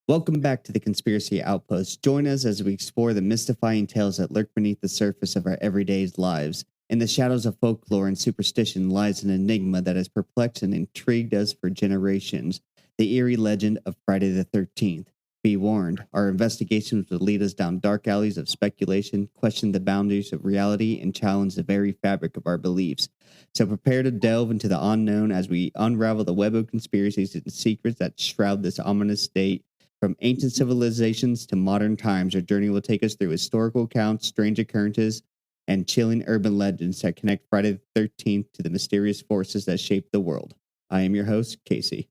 Welcome back to the Conspiracy Outpost. Join us as we explore the mystifying tales that lurk beneath the surface of our everyday lives. In the shadows of folklore and superstition lies an enigma that has perplexed and intrigued us for generations. The eerie legend of Friday the 13th. Be warned, our investigations will lead us down dark alleys of speculation, question the boundaries of reality, and challenge the very fabric of our beliefs. So prepare to delve into the unknown as we unravel the web of conspiracies and secrets that shroud this ominous state. From ancient civilizations to modern times, our journey will take us through historical accounts, strange occurrences, and chilling urban legends that connect Friday the 13th to the mysterious forces that shape the world. I am your host, Casey.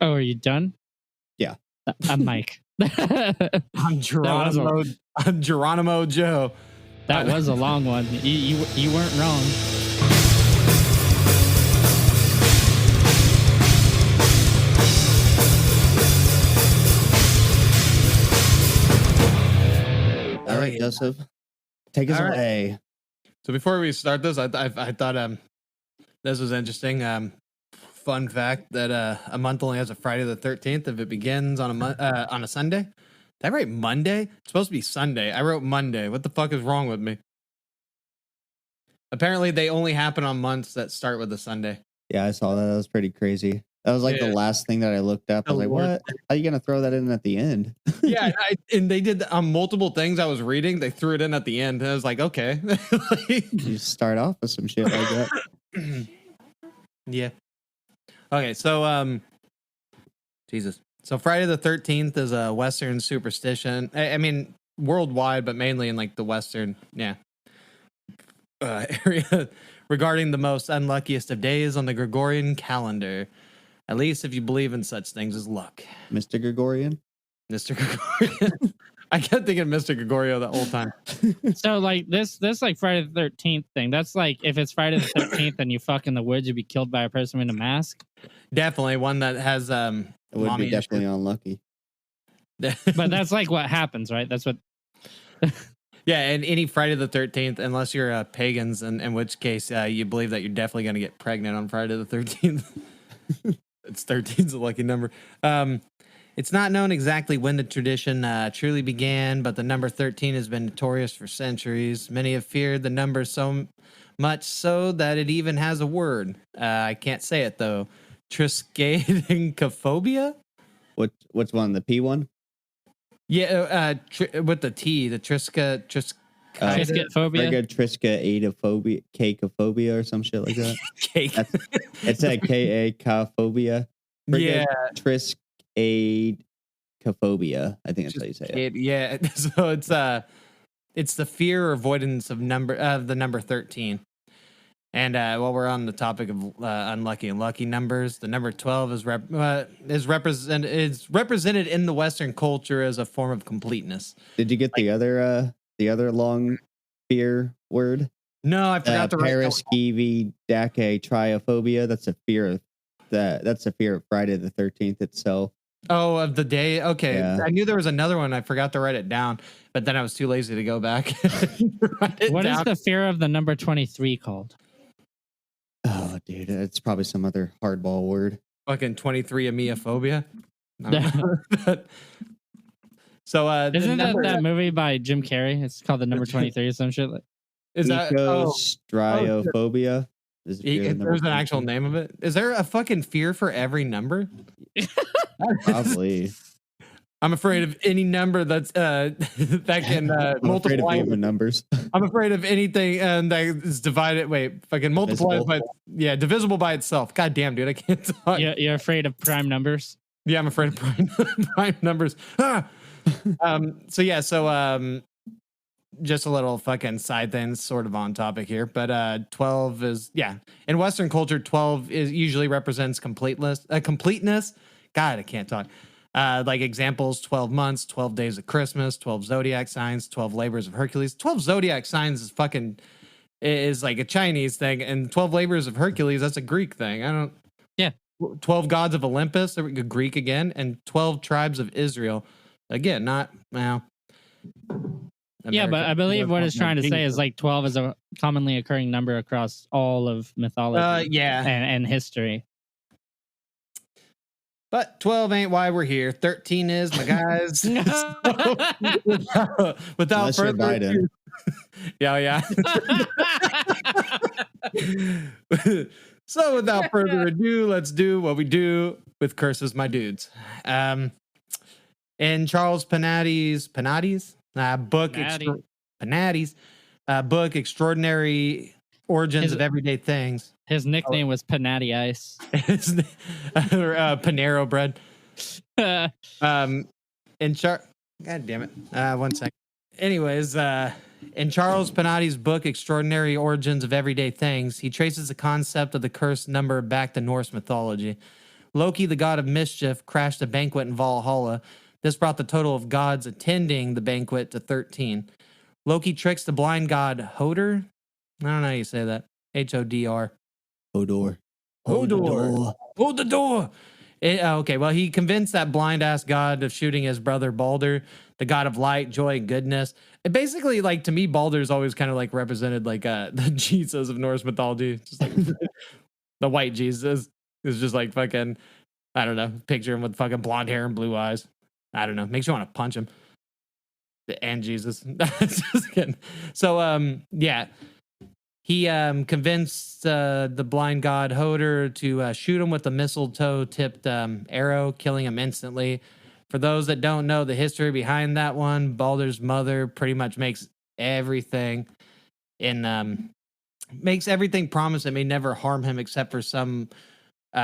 Oh, are you done? Yeah. I'm Mike. I'm Geronimo Joe. That was a long one. You weren't wrong. All right, Joseph, take us away. So before we start this, I thought this was interesting. Fun fact that a month only has a Friday the 13th if it begins on a Sunday. Did I write Monday? It's supposed to be Sunday. I wrote Monday. What the fuck is wrong with me? Apparently, they only happen on months that start with a Sunday. Yeah, I saw that. That was pretty crazy. That was like the last thing that I looked up. I was like, what? How are you going to throw that in at the end? Yeah, and they did multiple things I was reading. They threw it in at the end. And I was like, okay. You start off with some shit like that. Yeah. Okay, so Jesus. So Friday the 13th is a Western superstition. I mean, worldwide, but mainly in like the Western, area regarding the most unluckiest of days on the Gregorian calendar. At least if you believe in such things as luck. Mr. Gregorian? Mr. Gregorian. I kept thinking Mr. Gregorio the whole time. So like this like Friday the 13th thing. That's like if it's Friday the 13th and you fuck in the woods, you'd be killed by a person in a mask. Definitely one that has it would be definitely unlucky. But that's like what happens, right? That's what. Yeah, and any Friday the 13th, unless you're pagans, in which case you believe that you're definitely going to get pregnant on Friday the 13th. It's 13's a lucky number. It's not known exactly when the tradition truly began, but the number 13 has been notorious for centuries. Many have feared the number so much so that it even has a word. I can't say it, though. Triskaidekaphobia? What's one? The P one? Yeah, with the T, the Triskaidekaphobia. Triskaidekaphobia, cakeophobia, or some shit like that. It's a K-A-K-phobia. Yeah. Triskaidekaphobia. I think that's how you say it. Yeah. So it's the fear or avoidance of the number 13. And while we're on the topic of unlucky and lucky numbers, the number 12 is represented in the Western culture as a form of completeness. Did you get the other long fear word? No, I forgot to write. Paraskevindakatriophobia. That's a fear of that's a fear of Friday the 13th itself. Oh, of the day. Okay, yeah. I knew there was another one. I forgot to write it down, but then I was too lazy to go back. What is the fear of the number 23 called? Oh, dude, it's probably some other hardball word. Fucking 23 amiophobia. So, isn't that movie by Jim Carrey? It's called The Number 23 or some shit. Is that Ecostriophobia? There's an actual name of it. Is there a fucking fear for every number? Probably. I'm afraid of any number that's that can multiply of numbers. I'm afraid of anything that is divided. Wait, fucking multiplied by divisible by itself. God damn, dude, I can't talk. You're afraid of prime numbers? Yeah, I'm afraid of prime numbers. So just a little fucking side thing, sort of on topic here, but 12 is in Western culture, 12 is usually represents completeness. God, I can't talk. Like examples, 12 months, 12 days of Christmas, 12 zodiac signs, 12 labors of Hercules. 12 zodiac signs is like a Chinese thing, and 12 labors of Hercules, that's a Greek thing. 12 gods of Olympus, Greek again, and 12 tribes of Israel. Again, not, well. Yeah, but I believe what it's trying to say is like 12 is a commonly occurring number across all of mythology and history. But 12 ain't why we're here. 13 is, my guys. Without Unless you're further Biden. ado. Yeah. So without further ado, let's do what we do with Curses My Dudes. In Charles Panatti's book, book, Extraordinary Origins of Everyday Things. His nickname was Panatti Ice. Panero bread. God damn it. 1 second. Anyways, in Charles Panatti's book, Extraordinary Origins of Everyday Things, he traces the concept of the cursed number back to Norse mythology. Loki, the god of mischief, crashed a banquet in Valhalla. This brought the total of gods attending the banquet to 13. Loki tricks the blind god Hodor. I don't know how you say that. Hodr. Hodor. Hold the door. Okay, well, he convinced that blind-ass god of shooting his brother Balder, the god of light, joy, and goodness. And basically, like, to me, Balder's always kind of, like, represented, like, the Jesus of Norse mythology. Just, like, the white Jesus is just, like, fucking, I don't know, picture him with fucking blonde hair and blue eyes. I don't know. Makes you want to punch him. And Jesus. Just kidding. So, yeah. He convinced the blind god Hodor to shoot him with a mistletoe-tipped arrow, killing him instantly. For those that don't know the history behind that one, Balder's mother pretty much makes everything promise it may never harm him except for some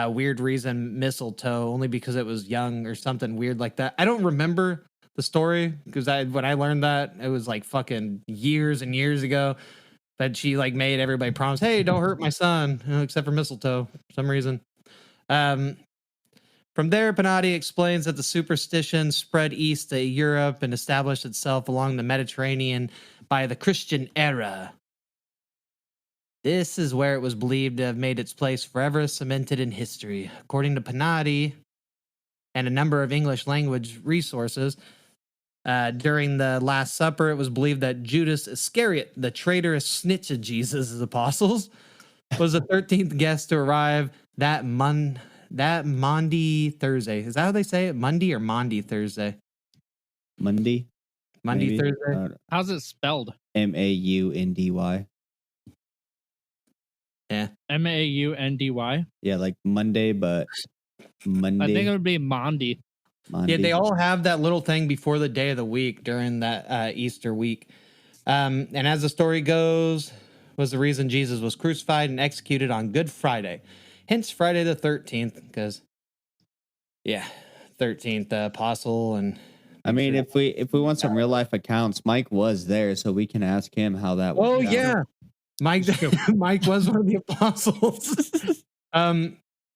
weird reason, mistletoe, only because it was young or something weird like that. I don't remember the story because when I learned that, it was like fucking years and years ago. That she like made everybody promise, hey, don't hurt my son, except for mistletoe for some reason. From there, Panatti explains that the superstition spread east to Europe and established itself along the Mediterranean by the Christian era. This is where it was believed to have made its place forever cemented in history. According to Panatti and a number of English language resources, during the Last Supper, it was believed that Judas Iscariot, the traitorous snitch of Jesus' apostles, was the 13th guest to arrive that Maundy Thursday. Is that how they say it? Monday or Maundy Thursday? Monday. Monday Thursday. How's it spelled? Maundy. Yeah. Maundy. Yeah, like Monday, but Monday. I think it would be Maundy. Yeah, they all have that little thing before the day of the week during that Easter week. And as the story goes, was the reason Jesus was crucified and executed on Good Friday. Hence Friday the 13th, because, 13th apostle. And I mean, if we want some real life accounts, Mike was there, so we can ask him how that was. Oh, yeah. Mike was one of the apostles.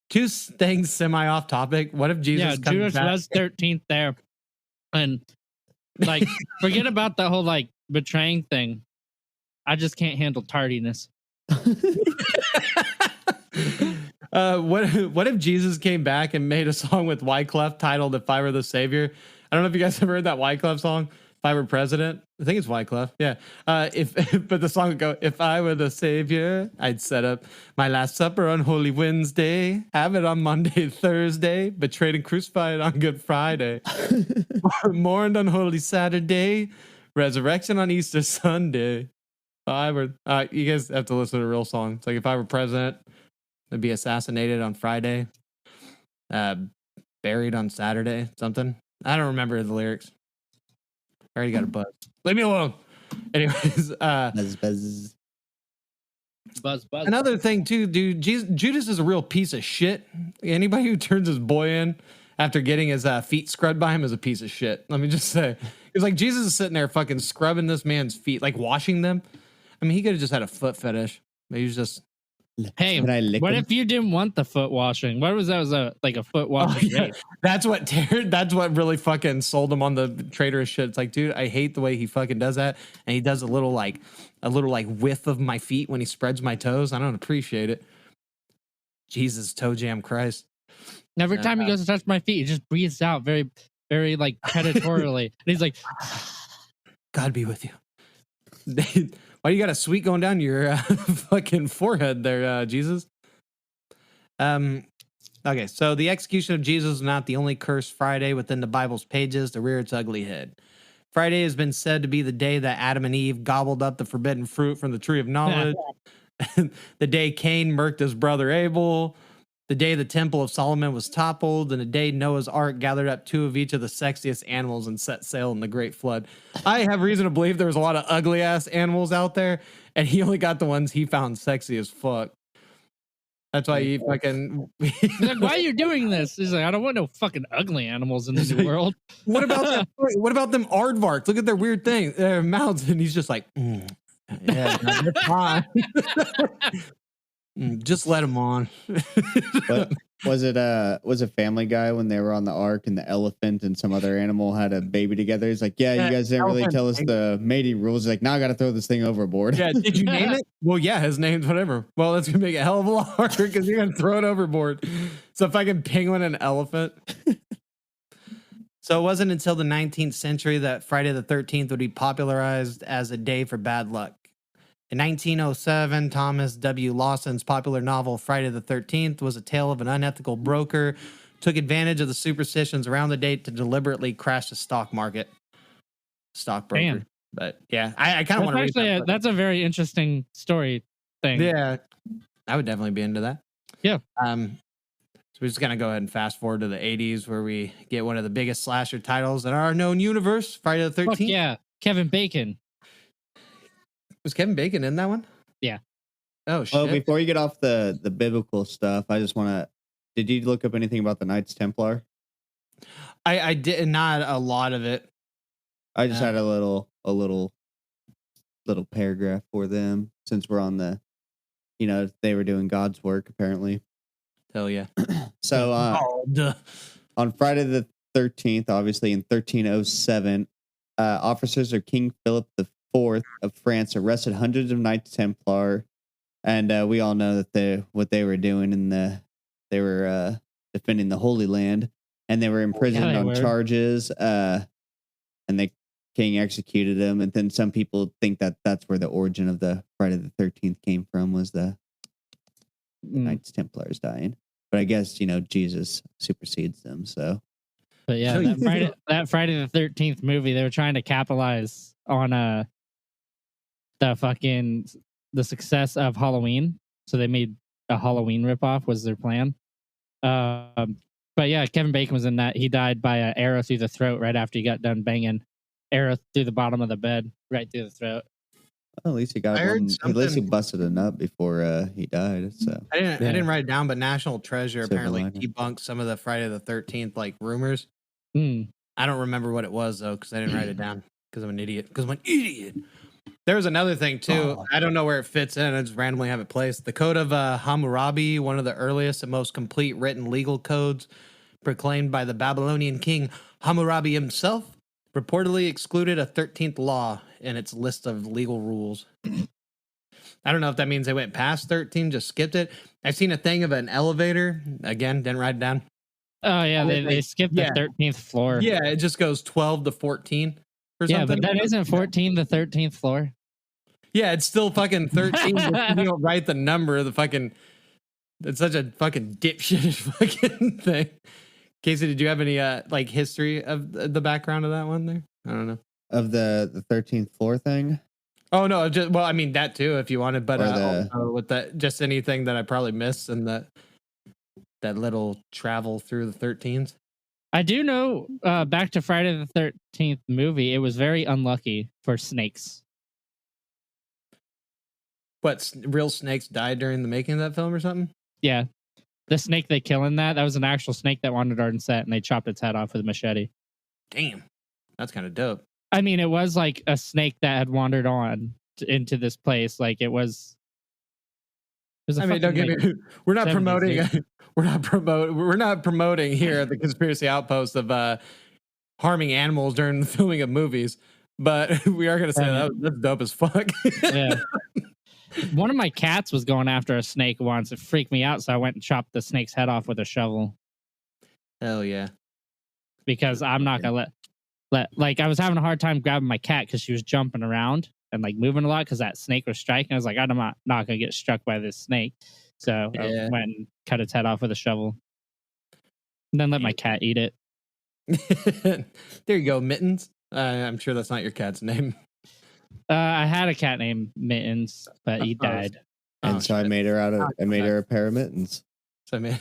Two things semi off topic. What if Jesus comes Judas back? was 13th there. And like forget about the whole like betraying thing. I just can't handle tardiness. What if Jesus came back and made a song with Wyclef titled If I Were the Savior? I don't know if you guys ever heard that Wyclef song. If I Were President. I think it's Wyclef. Yeah. But the song would go, if I were the savior, I'd set up my Last Supper on Holy Wednesday, have it on Monday, Thursday, betrayed and crucified on Good Friday, mourned on Holy Saturday, resurrection on Easter Sunday. If I were, you guys have to listen to a real song. It's like if I were president, I'd be assassinated on Friday, buried on Saturday, something. I don't remember the lyrics. I already got a buzz. Leave me alone. Anyways, Buzz. Another thing too, dude. Judas is a real piece of shit. Anybody who turns his boy in after getting his feet scrubbed by him is a piece of shit. Let me just say, it's like Jesus is sitting there fucking scrubbing this man's feet, like washing them. I mean, he could have just had a foot fetish. But he was just. Hey, what if you didn't want the foot washing? What was that? Was like a foot washing? Oh, yeah. That's what really fucking sold him on the traitorous shit. It's like, dude, I hate the way he fucking does that, and he does a little whiff of my feet when he spreads my toes. I don't appreciate it. Jesus, toe jam Christ! Every time he goes to touch my feet, he just breathes out very, very like predatorily, and he's like, "God be with you." Why you got a sweet going down your fucking forehead there, Jesus? Okay, so the execution of Jesus is not the only cursed Friday within the Bible's pages to rear its ugly head. Friday has been said to be the day that Adam and Eve gobbled up the forbidden fruit from the tree of knowledge, the day Cain murked his brother Abel, the day the Temple of Solomon was toppled, and the day Noah's Ark gathered up 2 of each of the sexiest animals and set sail in the Great Flood. I have reason to believe there was a lot of ugly ass animals out there, and he only got the ones he found sexy as fuck. That's why he fucking. He's like, why are you doing this? He's like, I don't want no fucking ugly animals in the new world. What about that? What about them aardvarks? Look at their weird thing, their mouths, and he's just like, yeah, no, they're fine. Just let them on. But was it Family Guy when they were on the ark and the elephant and some other animal had a baby together? He's like, yeah, you guys didn't really tell us the mating rules. He's like, now I got to throw this thing overboard. Yeah, did you name it? Well, yeah, his name's whatever. Well, that's gonna make it a hell of a lot harder because you're gonna throw it overboard. So if I can penguin an elephant. So it wasn't until the 19th century that Friday the 13th would be popularized as a day for bad luck. In 1907, Thomas W. Lawson's popular novel Friday the 13th was a tale of an unethical broker who took advantage of the superstitions around the date to deliberately crash the stock market. Stockbroker. Damn. But yeah, I kind of want to read that. That's a very interesting story thing. Yeah, I would definitely be into that. Yeah. So we're just gonna go ahead and fast forward to the 80s where we get one of the biggest slasher titles in our known universe, Friday the 13th. Fuck yeah, Kevin Bacon. Was Kevin Bacon in that one? Yeah. Oh shit. Well, before you get off the biblical stuff, I just want to. Did you look up anything about the Knights Templar? I did not a lot of it. I just had a little paragraph for them since we're on the, they were doing God's work apparently. Hell yeah. So on Friday the 13th, obviously in 1307, officers of King Philip IV of France arrested hundreds of Knights Templar, and we all know that what they were doing they were defending the Holy Land, and they were imprisoned on charges, and the king executed them. And then some people think that that's where the origin of the Friday the 13th came from, was the Knights Templars dying. But I guess Jesus supersedes them. So, but yeah, that Friday the 13th movie, they were trying to capitalize on the success of Halloween. So they made a Halloween ripoff was their plan. But yeah, Kevin Bacon was in that. He died by an arrow through the throat right after he got done banging arrow through the bottom of the bed, right through the throat. Well, at least he got one. At least he busted a nut before he died. So I didn't write it down, but National Treasure apparently debunked some of the Friday the 13th rumors. I don't remember what it was though, because I didn't write it down because I'm an idiot. There was another thing too. I don't know where it fits in. I just randomly have it placed. The Code of Hammurabi, one of the earliest and most complete written legal codes proclaimed by the Babylonian king Hammurabi himself, reportedly excluded a 13th law in its list of legal rules. I don't know if that means they went past 13, just skipped it. I've seen a thing of an elevator. Again, didn't write it down. Oh, yeah, they skipped the 13th floor. Yeah, it just goes 12 to 14 or something. Yeah, but that isn't 14 the 13th floor. Yeah, it's still fucking 13. You don't write the number of the fucking... It's such a fucking dipshit fucking thing. Casey, did you have any history of the background of that one there? I don't know. Of the 13th floor thing? Oh no, that too if you wanted, but also with that, just anything that I probably missed and that little travel through the 13s. I do know back to Friday the 13th movie, it was very unlucky for snakes. What, real snakes died during the making of that film or something? Yeah. The snake they kill in that was an actual snake that wandered on set, and they chopped its head off with a machete. Damn. That's kind of dope. I mean, it was like a snake that had wandered on into this place. Like it was don't get me. We're not promoting. We're not promoting here at the Conspiracy Outpost of harming animals during the filming of movies. But we are going to say that's dope as fuck. Yeah. One of my cats was going after a snake once. It freaked me out, so I went and chopped the snake's head off with a shovel. Hell yeah! Because I'm not gonna let I was having a hard time grabbing my cat because she was jumping around and moving a lot because that snake was striking. I was like, I'm not gonna get struck by this snake, so I went and cut its head off with a shovel. And then let my cat eat it. There you go, Mittens. I'm sure that's not your cat's name. I had a cat named Mittens, but he died. And so I made her a pair of mittens. So I mean,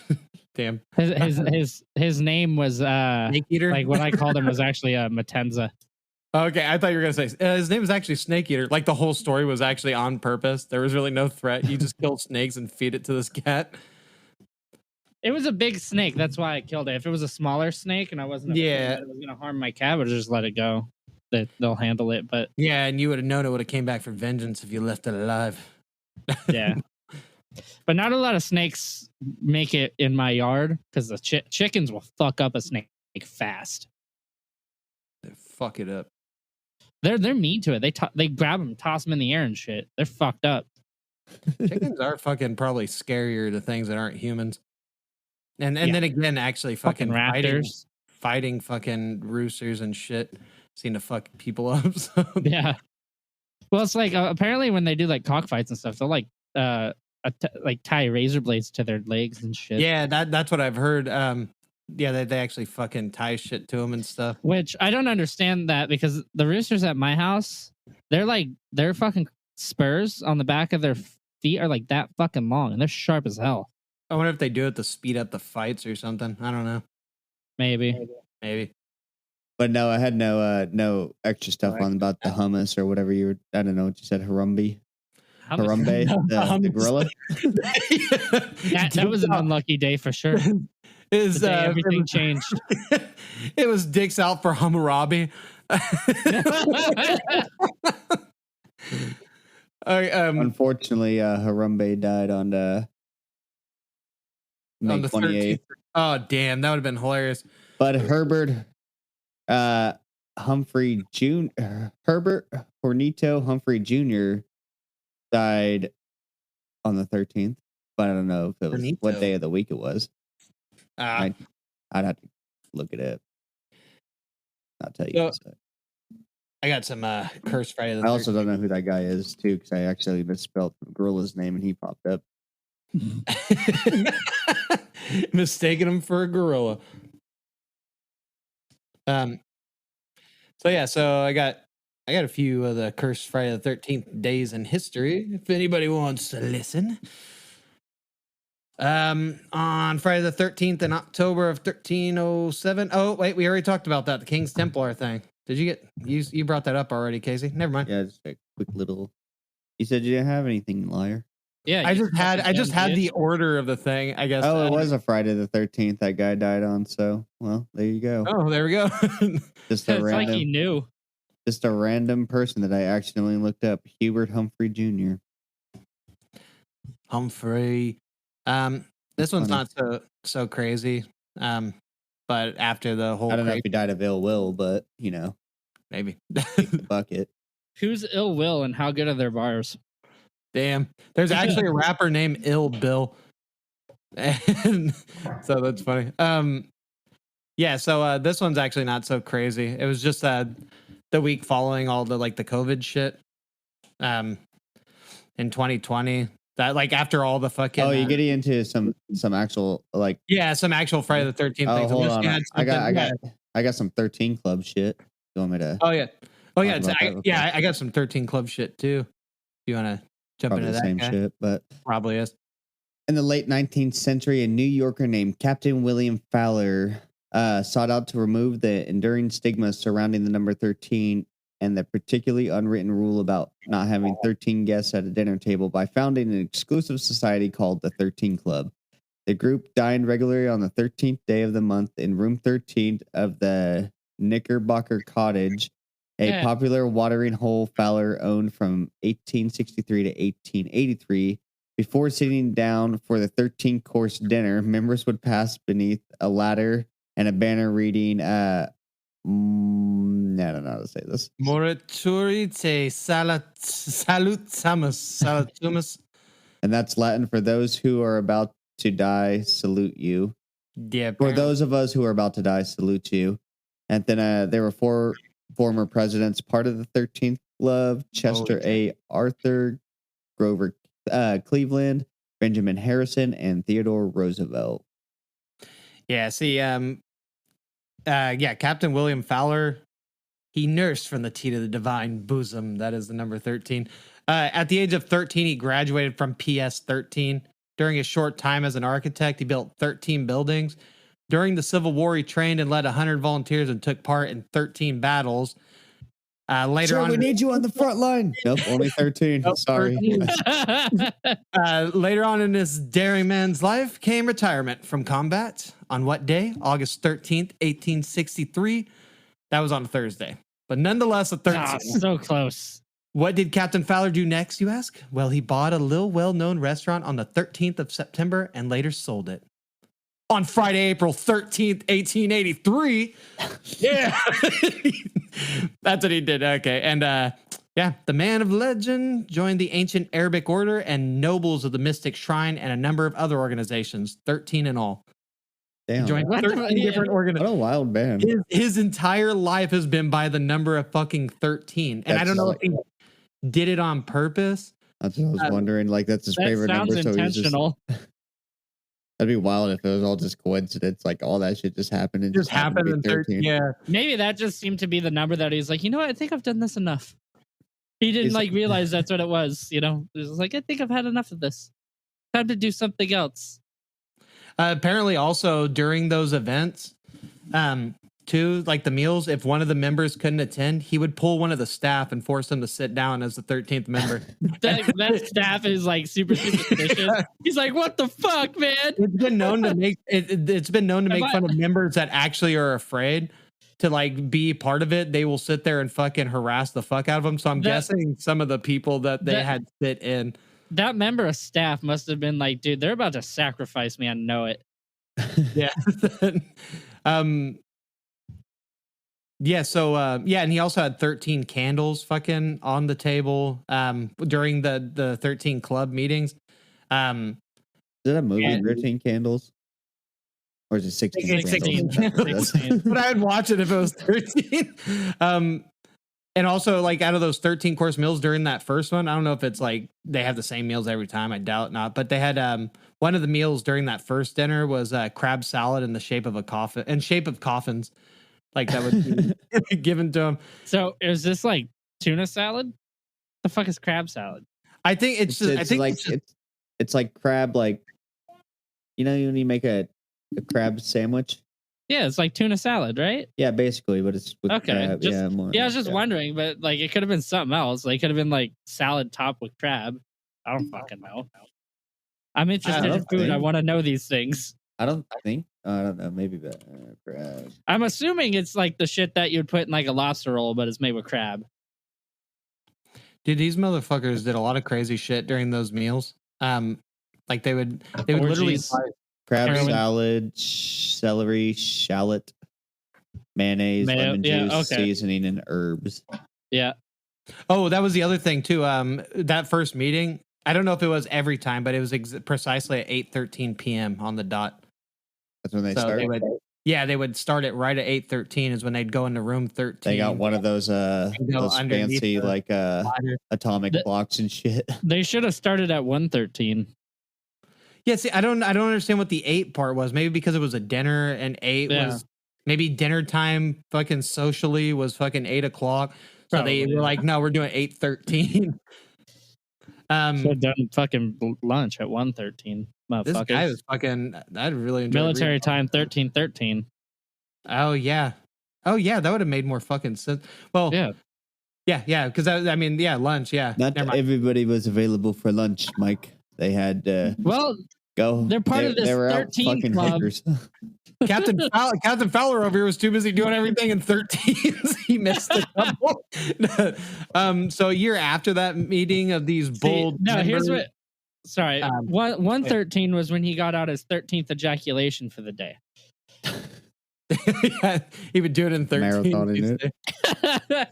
damn. His name was Snake Eater. like what I called him was actually Matenza. Okay, I thought you were gonna say his name is actually Snake Eater. Like the whole story was actually on purpose. There was really no threat. You just kill snakes and feed it to this cat. It was a big snake. That's why I killed it. If it was a smaller snake and I wasn't afraid that it was gonna harm my cat, I would just let it go. They'll handle it. But yeah, and you would have known it would have came back for vengeance if you left it alive. Yeah. But not a lot of snakes make it in my yard because the chickens will fuck up a snake fast. They fuck it up. They're mean to it. They grab them, toss them in the air and shit. They're fucked up. Chickens are fucking probably scarier to things that aren't humans. And then again, actually fucking raptors, fighting fucking roosters and shit seem to fuck people up. So. Yeah. Well, it's like apparently when they do like cockfights and stuff, they'll like tie razor blades to their legs and shit. Yeah, that's what I've heard. Yeah, they actually fucking tie shit to them and stuff. Which I don't understand that because the roosters at my house, their fucking spurs on the back of their feet are like that fucking long and they're sharp as hell. I wonder if they do it to speed up the fights or something. I don't know. Maybe. But no, I had no extra stuff on about the hummus or whatever I don't know what you said, Harambe, the gorilla. That was an unlucky day for sure. Everything changed. It was dicks out for Hammurabi. Unfortunately, Harambe died on May 28th. Oh, damn. That would have been hilarious. But Herbert Hornito Humphrey Jr. died on the 13th. But I don't know if it was what day of the week it was. I'd have to look it up. I'll tell you. So, I got some Curse Friday. I also don't know who that guy is, too, because I actually misspelled the gorilla's name and he popped up. Mistaking him for a gorilla. So I got a few of the Cursed Friday the 13th days in history if anybody wants to listen. On Friday the 13th in October of 1307. Oh, wait, we already talked about that, the King's Templar thing. Did you you brought that up already, Casey? Never mind. Yeah, just a quick little. You said you didn't have anything, liar. Yeah, I just had the order of the thing, I guess. Oh, it was a Friday the 13th that guy died on. So, well, there you go. Oh, there we go. Just a random, like he knew. Just a random person that I accidentally looked up, Hubert Humphrey Jr. Humphrey. This one's not so crazy. But after the whole, I don't know if he died of ill will, but maybe the bucket. Who's ill will and how good are their bars? Damn, there's actually a rapper named Ill Bill, and so that's funny. Yeah. So this one's actually not so crazy. It was just the week following all the the COVID shit. In 2020, that after all the fucking. Oh, you're getting into some actual some actual Friday the 13th things. Hold on. I got some 13 Club shit. You want me to? Oh yeah. I got some 13 Club shit too. You want to jump Probably into that? Same shit, but probably is. In the late 19th century, a New Yorker named Captain William Fowler sought out to remove the enduring stigma surrounding the number 13 and the particularly unwritten rule about not having 13 guests at a dinner table by founding an exclusive society called the 13 Club. The group dined regularly on the 13th day of the month in room 13 of the Knickerbocker Cottage, a popular watering hole Fowler owned from 1863 to 1883. Before sitting down for the 13-course dinner, members would pass beneath a ladder and a banner reading, I don't know how to say this. Morituri te salutamus. And that's Latin for those who are about to die, salute you. Yeah. For those of us who are about to die, salute you. And then there were four former presidents, part of the 13th Club: Chester A. Arthur, Grover Cleveland, Benjamin Harrison, and Theodore Roosevelt. Yeah, see, Captain William Fowler, he nursed from the teat of the divine bosom. That is the number 13. At the age of 13, he graduated from PS 13. During his short time as an architect, he built 13 buildings. During the Civil War, he trained and led 100 volunteers and took part in 13 battles. Later on, we need you on the front line. Nope, only 13. Nope, Sorry. 13. Later on in this daring man's life came retirement from combat. On what day? August 13th, 1863. That was on a Thursday. But nonetheless, a 13th. So close. What did Captain Fowler do next, you ask? Well, he bought a little well-known restaurant on the 13th of September and later sold it. On Friday, April 13th, 1883. Yeah. That's what he did. Okay. And the man of legend joined the ancient Arabic order and nobles of the Mystic Shrine and a number of other organizations, 13 in all. Damn. Joined 13 different organizations. What a wild man. His entire life has been by the number of fucking 13. And I don't know if he did it on purpose. That's what I was wondering. Like, that's his favorite number. Sounds intentional. That'd be wild if it was all just coincidence. Like, all that shit just happened. And just happened in 13. Yeah. Maybe that just seemed to be the number that he's like, you know what? I think I've done this enough. He didn't realize that's what it was. You know, it was like, I think I've had enough of this. Time to do something else. Apparently, also during those events, too, like the meals, if one of the members couldn't attend, he would pull one of the staff and force them to sit down as the 13th member. that staff is like super superstitious. He's like, "What the fuck, man?" It's been known to make fun of members that actually are afraid to like be part of it. They will sit there and fucking harass the fuck out of them. So I'm guessing some of the people that they had sit in. That member of staff must have been like, dude, they're about to sacrifice me. I know it. Yeah. And he also had 13 candles fucking on the table during the 13 club meetings. Is it a movie, 13 Candles? Or is it 16 Candles? But I'd watch it if it was 13. And also, like, out of those 13 course meals during that first one, I don't know if it's like they have the same meals every time. I doubt not. But they had one of the meals during that first dinner was crab salad in the shape of coffins. Like that would be given to him. So is this like tuna salad? The fuck is crab salad? I think it's like crab, like, you know, when you make a crab sandwich. Yeah, it's like tuna salad, right? Yeah, basically, but it's with crab. I was just wondering, but like it could have been something else. Like it could have been like salad topped with crab. I don't fucking know. I'm interested in food. I want to know these things. I don't know. Maybe crab. I'm assuming it's like the shit that you'd put in like a lobster roll, but it's made with crab. Dude, these motherfuckers did a lot of crazy shit during those meals. Like they would literally crab salad, celery, shallot, mayonnaise, lemon juice, seasoning, and herbs. Yeah. Oh, that was the other thing too. That first meeting, I don't know if it was every time, but it was precisely at 8:13 p.m. on the dot. That's when they start. They would start it right at 8:13 is when they'd go into room 13. They got one of those fancy like atomic blocks and shit. They should have started at 1:13. Yeah, see, I don't understand what the 8 part was. Maybe because it was a dinner and 8 was maybe dinner time fucking socially was fucking 8 o'clock. So probably, they were like, no, we're doing 8:13. Should have done fucking lunch at 1:13. This guy was fucking. I'd really enjoy military time 13:13. Oh yeah, that would have made more fucking sense. Well, yeah, because lunch. Yeah, not everybody was available for lunch, Mike. They had go. They're part of this 13 club. Captain Fowler over here was too busy doing everything in 13s. He missed a couple. So a year after that meeting of these bold. No, here's what. Sorry, 113 was when he got out his 13th ejaculation for the day. Yeah, he would do it in 13. Marathoning it.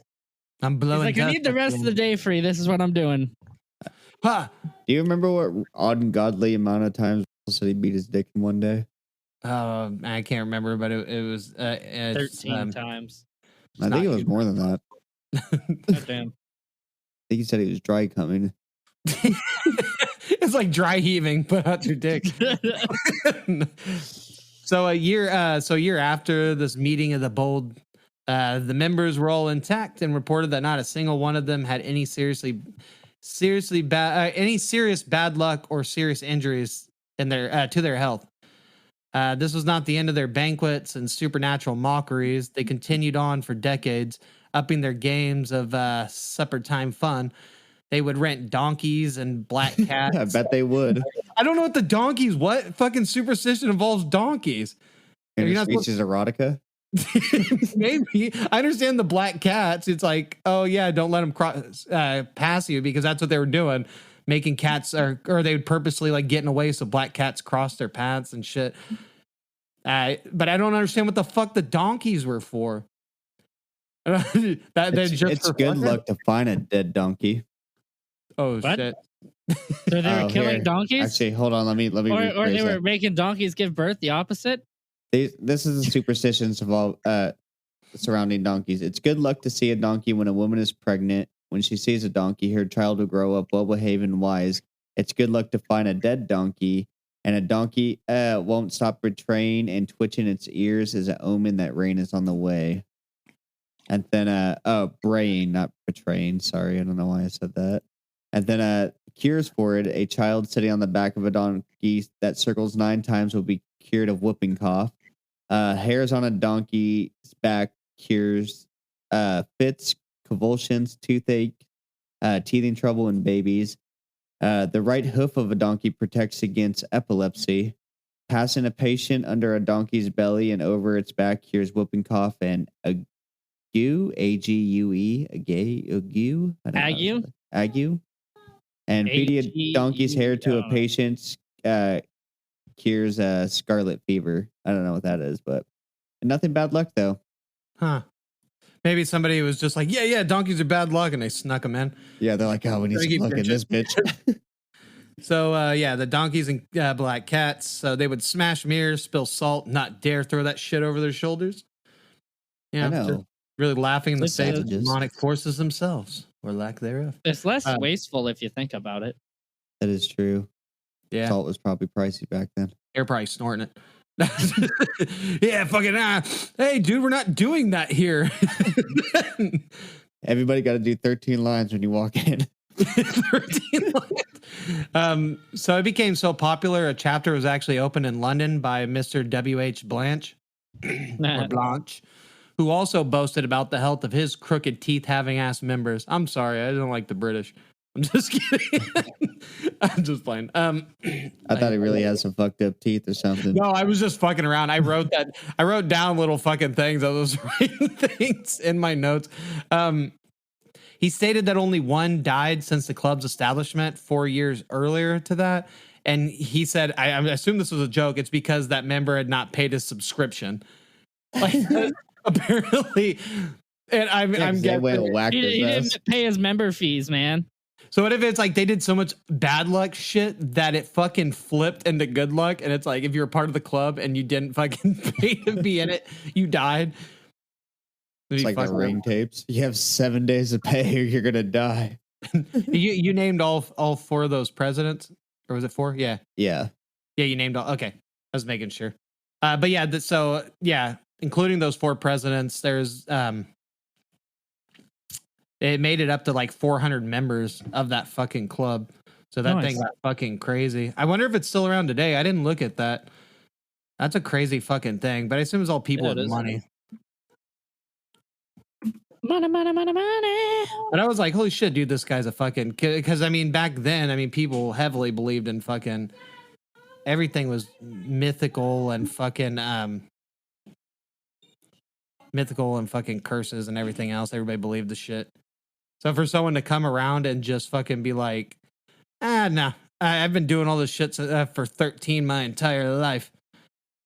I'm blowing. He's like, I need the rest of the day free. This is what I'm doing. Huh. Do you remember what ungodly amount of times said he beat his dick in one day? I can't remember, but it was 13 times. I think it was more than that. God damn. I think he said he was dry coming. It's like dry heaving, but out your dick. So a year after this meeting of the bold, the members were all intact and reported that not a single one of them had any serious bad luck or serious injuries in their to their health. This was not the end of their banquets and supernatural mockeries. They continued on for decades, upping their games of supper time fun. They would rent donkeys and black cats. I bet they would. I don't know what the donkeys. What fucking superstition involves donkeys? Interspecies erotica. Maybe. I understand the black cats. It's like, oh yeah, don't let them pass you, because that's what they were doing, making cats, or they would purposely like get in the way so black cats cross their paths and shit. But I don't understand what the fuck the donkeys were for. It's good luck to find a dead donkey. Oh What? shit! So they were killing donkeys? Actually, hold on. Let me. Or they were making donkeys give birth, the opposite? This is the superstitions surrounding donkeys. It's good luck to see a donkey when a woman is pregnant. When she sees a donkey, her child will grow up well-behaved and wise. It's good luck to find a dead donkey, and a donkey won't stop betraying and twitching its ears as an omen that rain is on the way. And then, braying, not betraying. Sorry, I don't know why I said that. And then, cures for it. A child sitting on the back of a donkey that circles 9 times will be cured of whooping cough. Hairs on a donkey's back cures fits, convulsions, toothache, teething trouble in babies. The right hoof of a donkey protects against epilepsy. Passing a patient under a donkey's belly and over its back cures whooping cough and ague, A-G-U-E, ague. And feeding a donkey's hair to a patient cures scarlet fever. I don't know what that is, but nothing bad luck though. Huh. Maybe somebody was just like, yeah, donkeys are bad luck, and they snuck them in. Yeah, they're like, oh, we need some luck in this bitch. So, the donkeys and black cats, so they would smash mirrors, spill salt, not dare throw that shit over their shoulders. Yeah, I know. Really laughing in the face of savages. demonic forces themselves, or lack thereof. It's less wasteful if you think about it. That is true. Yeah. Salt was probably pricey back then. They're probably snorting it. Yeah, fucking hey, dude, we're not doing that here. Everybody got to do 13 lines when you walk in. 13 lines. So it became so popular, a chapter was actually opened in London by Mr. W.H. Blanche, or Blanche, who also boasted about the health of his crooked teeth having ass members. I'm sorry, I don't like the British. I'm just kidding. I'm just playing. I thought he really has some fucked up teeth or something. No, I was just fucking around. I wrote down little fucking things. I was writing things in my notes. He stated that only one died since the club's establishment 4 years earlier to that. And he said, I assume this was a joke. It's because that member had not paid his subscription. Like, apparently. And I'm guessing he didn't pay his member fees, man. So what if it's like they did so much bad luck shit that it fucking flipped into good luck, and it's like if you're a part of the club and you didn't fucking pay to be in it, you died. It's like the ring tapes. You have 7 days to pay or you're gonna die. You named all 4 of those presidents, or was it 4? Yeah, you named all. Okay, I was making sure. But yeah, including those 4 presidents, there's it made it up to like 400 members of that fucking club. So that thing got fucking crazy. I wonder if it's still around today. I didn't look at that. That's a crazy fucking thing. But I assume it's all people with money. Money. But I was like, holy shit, dude, this guy's a fucking... Because, I mean, back then, people heavily believed in fucking... Everything was mythical and fucking... mythical and fucking curses and everything else. Everybody believed the shit. So for someone to come around and just fucking be like, nah, I've been doing all this shit for 13 my entire life.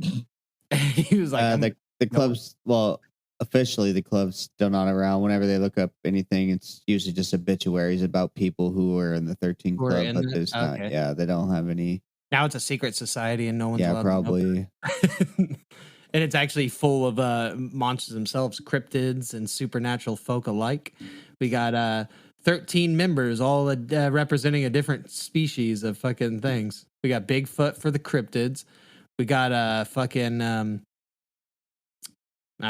He was like, the club's, well, officially the club's still not around. Whenever they look up anything, it's usually just obituaries about people who were in the 13 club, but there's not, they don't have any. Now it's a secret society and no one's allowed probably. And it's actually full of monsters themselves, cryptids and supernatural folk alike. We got 13 members, all representing a different species of fucking things. We got Bigfoot for the cryptids. We got fucking I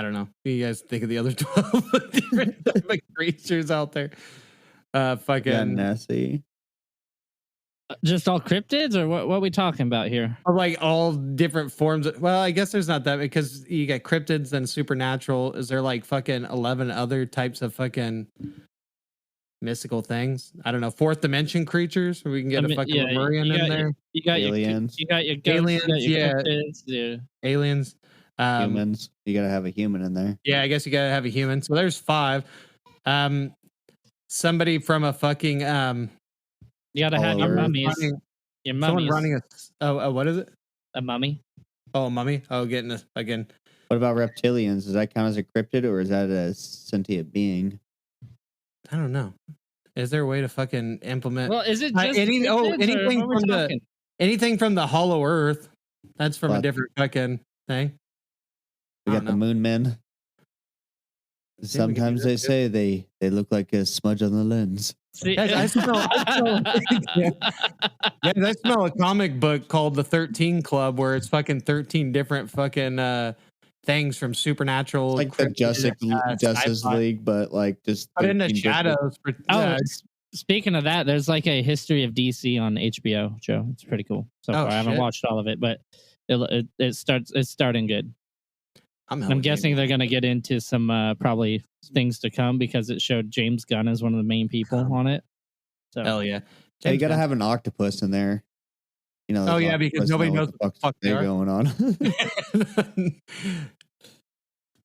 don't know. What do you guys think of the other 12 different type of creatures out there? Yeah, Fucking Nessie. Just all cryptids, or what are we talking about here? like all different forms. Well, I guess there's not that because you got cryptids, then supernatural. Is there like fucking 11 other types of fucking mystical things? I don't know. Fourth dimension creatures. Where we can get a fucking Lemurian in there. You got Aliens. you got your ghosts, Aliens, you got your yeah. cryptids, yeah. Aliens. Humans. You gotta have a human in there. Yeah, I guess you gotta have a human. So there's 5. Somebody from a fucking You gotta have your mummies. Your mummies. Someone running what is it? A mummy. Oh, a mummy. Oh, getting a again. What about reptilians? Does that count as a cryptid, or is that a sentient being? I don't know. Is there a way to fucking implement? Well, is it just anything from the Hollow Earth? That's from a different fucking thing. We got the moon men. Sometimes they say they look like a smudge on the lens. See, I smell I smell a comic book called The 13 Club where it's fucking 13 different fucking things from supernatural. It's like the Justice League, but like just in the shadows. Speaking of that, there's like a history of DC on HBO show. It's pretty cool. So far. I haven't watched all of it, but it's starting good. I'm guessing they're going to get into some probably things to come because it showed James Gunn as one of the main people on it. So hell yeah. You got to have an octopus in there. You know. Oh yeah, because nobody knows what the fuck they're going on.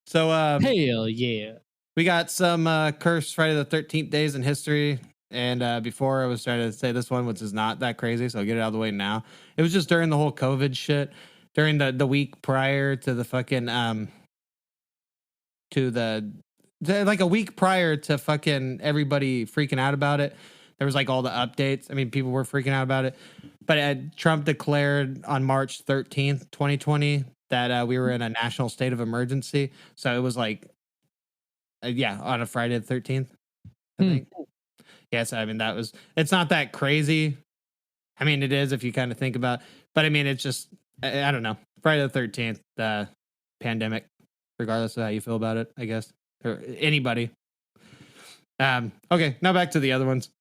So hell yeah. We got some cursed Friday the 13th days in history. And before I was trying to say this one, which is not that crazy, so I'll get it out of the way now. It was just during the whole COVID shit. During the week prior to the fucking like a week prior to fucking everybody freaking out about it, there was like all the updates. I mean, people were freaking out about it, but Trump declared on March 13th, 2020, that we were in a national state of emergency. So it was like, on a Friday the 13th, I think. Yes, I mean it's not that crazy. I mean, it is if you kind of think about, but I mean, it's just. I don't know. Friday the 13th, pandemic, regardless of how you feel about it, I guess. Or anybody. Okay, now back to the other ones.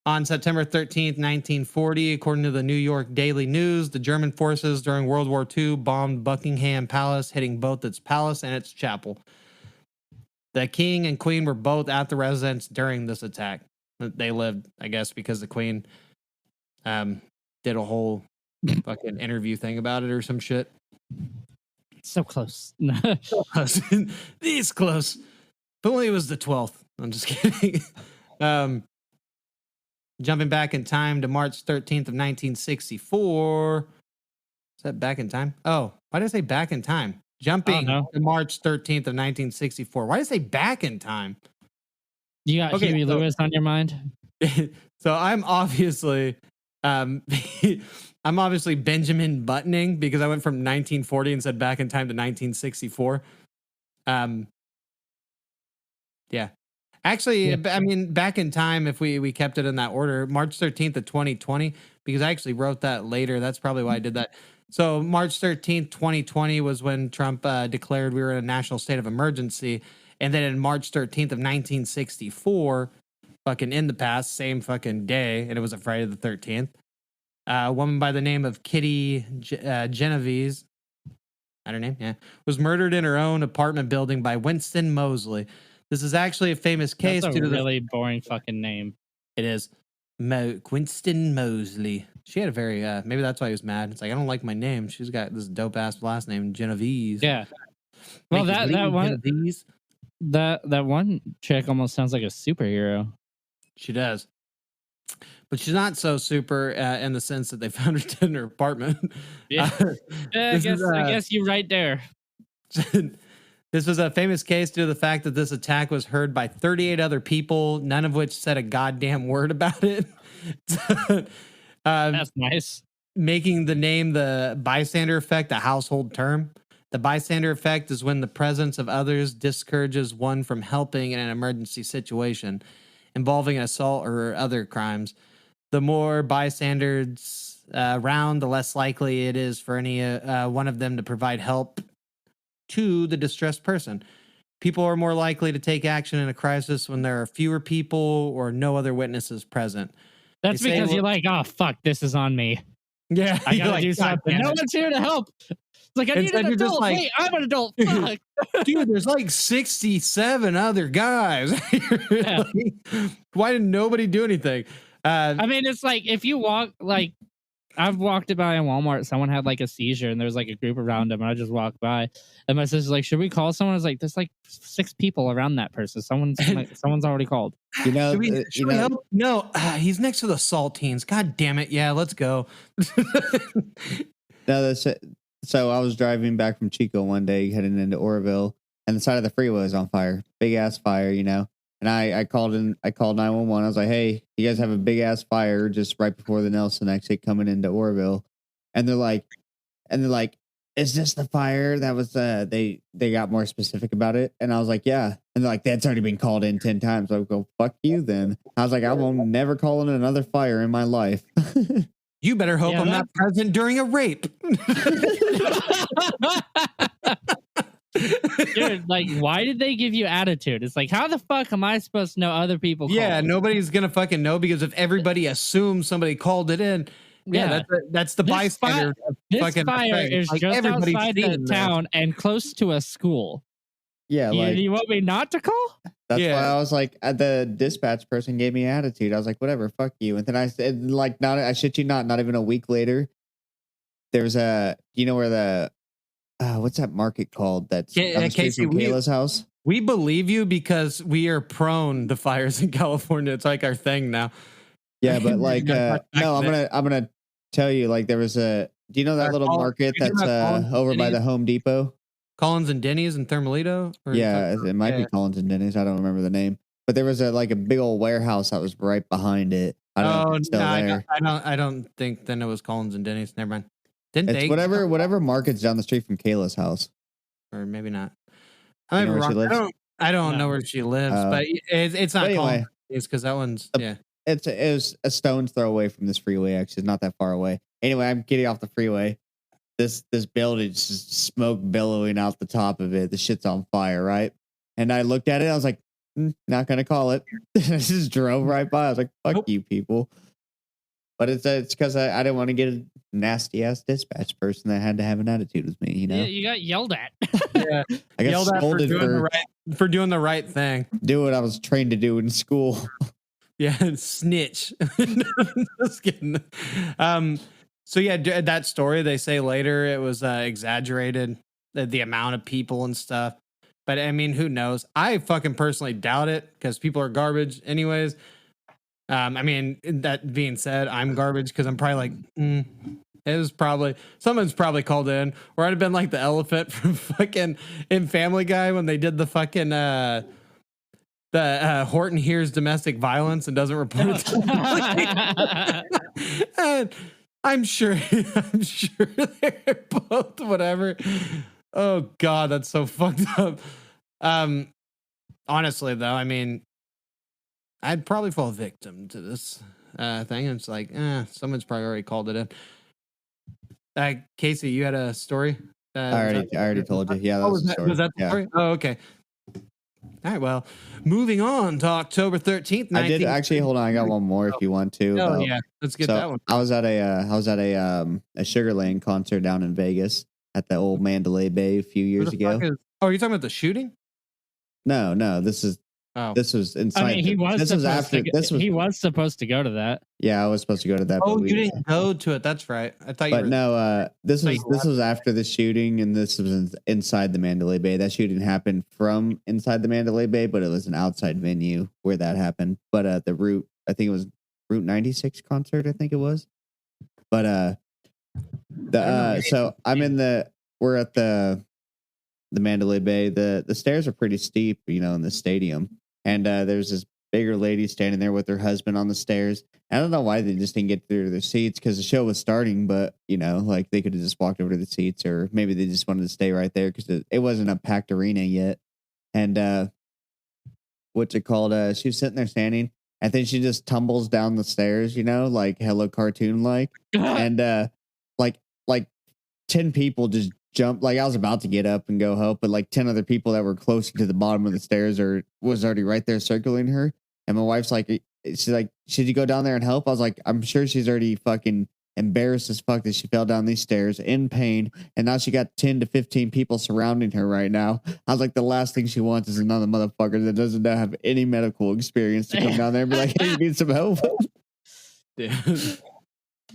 On September 13th, 1940, according to the New York Daily News, the German forces during World War II bombed Buckingham Palace, hitting both its palace and its chapel. The king and queen were both at the residence during this attack. They lived, I guess, because the queen did a whole fucking interview thing about it or some shit. So close. So close. This close. If only it was the 12th. I'm just kidding. Jumping back in time to March 13th of 1964. Is that back in time? Oh, why did I say back in time? Jumping to March 13th of 1964. Why did I say back in time? You got Huey Lewis on your mind? So I'm obviously Benjamin Buttoning because I went from 1940 and said back in time to 1964. Yeah. Actually, I mean, back in time, if we kept it in that order, March 13th of 2020, because I actually wrote that later. That's probably why I did that. So March 13th, 2020 was when Trump declared we were in a national state of emergency. And then in March 13th of 1964, fucking in the past, same fucking day, and it was a Friday the 13th, a woman by the name of Kitty Genovese, is that her name? Yeah, was murdered in her own apartment building by Winston Moseley. This is actually a famous case. That's a really boring fucking name. It is. Winston Moseley. She had a very, maybe that's why he was mad. It's like, I don't like my name. She's got this dope ass last name, Genovese. Yeah. Well, that one, Genovese. That one chick almost sounds like a superhero. She does. But she's not so super in the sense that they found her dead in her apartment. Yeah, I guess you're right there. This was a famous case due to the fact that this attack was heard by 38 other people, none of which said a goddamn word about it. That's nice. Making the name the bystander effect a household term. The bystander effect is when the presence of others discourages one from helping in an emergency situation involving assault or other crimes. The more bystanders around, the less likely it is for any one of them to provide help to the distressed person. People are more likely to take action in a crisis when there are fewer people or no other witnesses present. That's They say, because you're like, oh fuck, this is on me. yeah, I gotta do something. No one's here to help. It's like I need Instead, an you're just adult. like- Wait, I'm an adult. Fuck. dude, there's like 67 other guys. Yeah. Like, why did nobody do anything? I mean, it's like if you walk, like I've walked by in Walmart, someone had like a seizure and there's like a group around them, and I just walked by, and my sister's like, "Should we call someone?" I was like, "There's like 6 people around that person. Someone's already called." You know, Should we help? No, he's next to the saltines. God damn it! Yeah, let's go. No, that's it. So I was driving back from Chico one day, heading into Oroville, and the side of the freeway was on fire, big ass fire, you know. And I called 911. I was like, "Hey, you guys have a big ass fire just right before the Nelson exit coming into Oroville," and they're like, "Is this the fire that was?" They got more specific about it, and I was like, "Yeah," and they're like, "That's already been called in 10 times." I go, "Fuck you, then." I was like, "I will never call in another fire in my life." You better hope I'm not present during a rape. Dude, like, why did they give you attitude? It's like, how the fuck am I supposed to know other people? Yeah, called? nobody's gonna fucking know, because if everybody assumes somebody called it in, that's the This bystander. This fucking fire effect. is Like, just everybody's outside the seeing this. town and close to a school. Yeah, like You want me not to call? that's Yeah. why I was like, the dispatch person gave me attitude. I was like, whatever, fuck you. And then I said, like, I shit you not even a week later, there's you know where the, what's that market called? That's on the street Casey, from Kayla's house. We believe you because we are prone to fires in California. It's like our thing now. Yeah, but like, Yeah, no, I'm gonna tell you, like, there was do you know that little market that's over by the Home Depot? Collins and Denny's in Thermalito? Yeah, it might be Collins and Denny's. I don't remember the name, but there was a big old warehouse that was right behind it. I don't know if it's still there. I don't think then it was Collins and Denny's. Never mind. Didn't It's they? whatever market's down the street from Kayla's house. Or maybe not. I You know where she lives? I don't know where she lives, but it's not But anyway, Collins because that one's it was a stone's throw away from this freeway. Actually, it's not that far away. Anyway, I'm getting off the freeway. This building, just smoke billowing out the top of it. The shit's on fire, right? And I looked at it. I was like, not gonna call it. I just drove right by. I was like, fuck you, people. But it's because I didn't want to get a nasty ass dispatch person that had to have an attitude with me. You know, Yeah, you got yelled at. Yeah, I got yelled at scolded for doing the right thing. Do what I was trained to do in school. Yeah, snitch. Just kidding. So yeah, that story, they say later it was exaggerated, the amount of people and stuff. But I mean, who knows? I fucking personally doubt it because people are garbage anyways. I mean, that being said, I'm garbage because I'm probably like, it was probably, someone's probably called in, or I'd have been like the elephant from fucking in Family Guy when they did the fucking, Horton hears domestic violence and doesn't report it to and I'm sure they're both whatever. Oh God, that's so fucked up. Honestly though, I mean, I'd probably fall victim to this thing. It's like, someone's probably already called it in. Casey, you had a story? I already told you. Yeah, that was the story. Was that the story? Oh, okay. All right, well, moving on to October 13th. I did actually. Hold on, I got one more if you want to. Oh yeah, let's get that one. I was at a Sugar Lane concert down in Vegas at the old Mandalay Bay a few years ago. Are you talking about the shooting? No, this was inside. I mean, he was supposed to go to that. Yeah, I was supposed to go to that. Oh, you didn't go to it. That's right. I thought you were. But no, this was after the shooting, and this was inside the Mandalay Bay. That shooting happened from inside the Mandalay Bay, but it was an outside I think it was Route 96 concert, I think it was. But so we're at the Mandalay Bay. The stairs are pretty steep, in the stadium. And there's this bigger lady standing there with her husband on the stairs. I don't know why they just didn't get through their seats because the show was starting, but like they could have just walked over to the seats, or maybe they just wanted to stay right there because it wasn't a packed arena yet. And what's it called? She was sitting there standing, and then she just tumbles down the stairs, like Hello Cartoon like, and like 10 people just jump. Like I was about to get up and go help, but like 10 other people that were closer to the bottom of the stairs was already right there circling her. And my wife's like, she's like, should you go down there and help? I was like, I'm sure she's already fucking embarrassed as fuck that she fell down these stairs in pain, and now she got 10 to 15 people surrounding her right now. I was like, the last thing she wants is another motherfucker that doesn't have any medical experience to come down there and be like, hey, you need some help. Dude.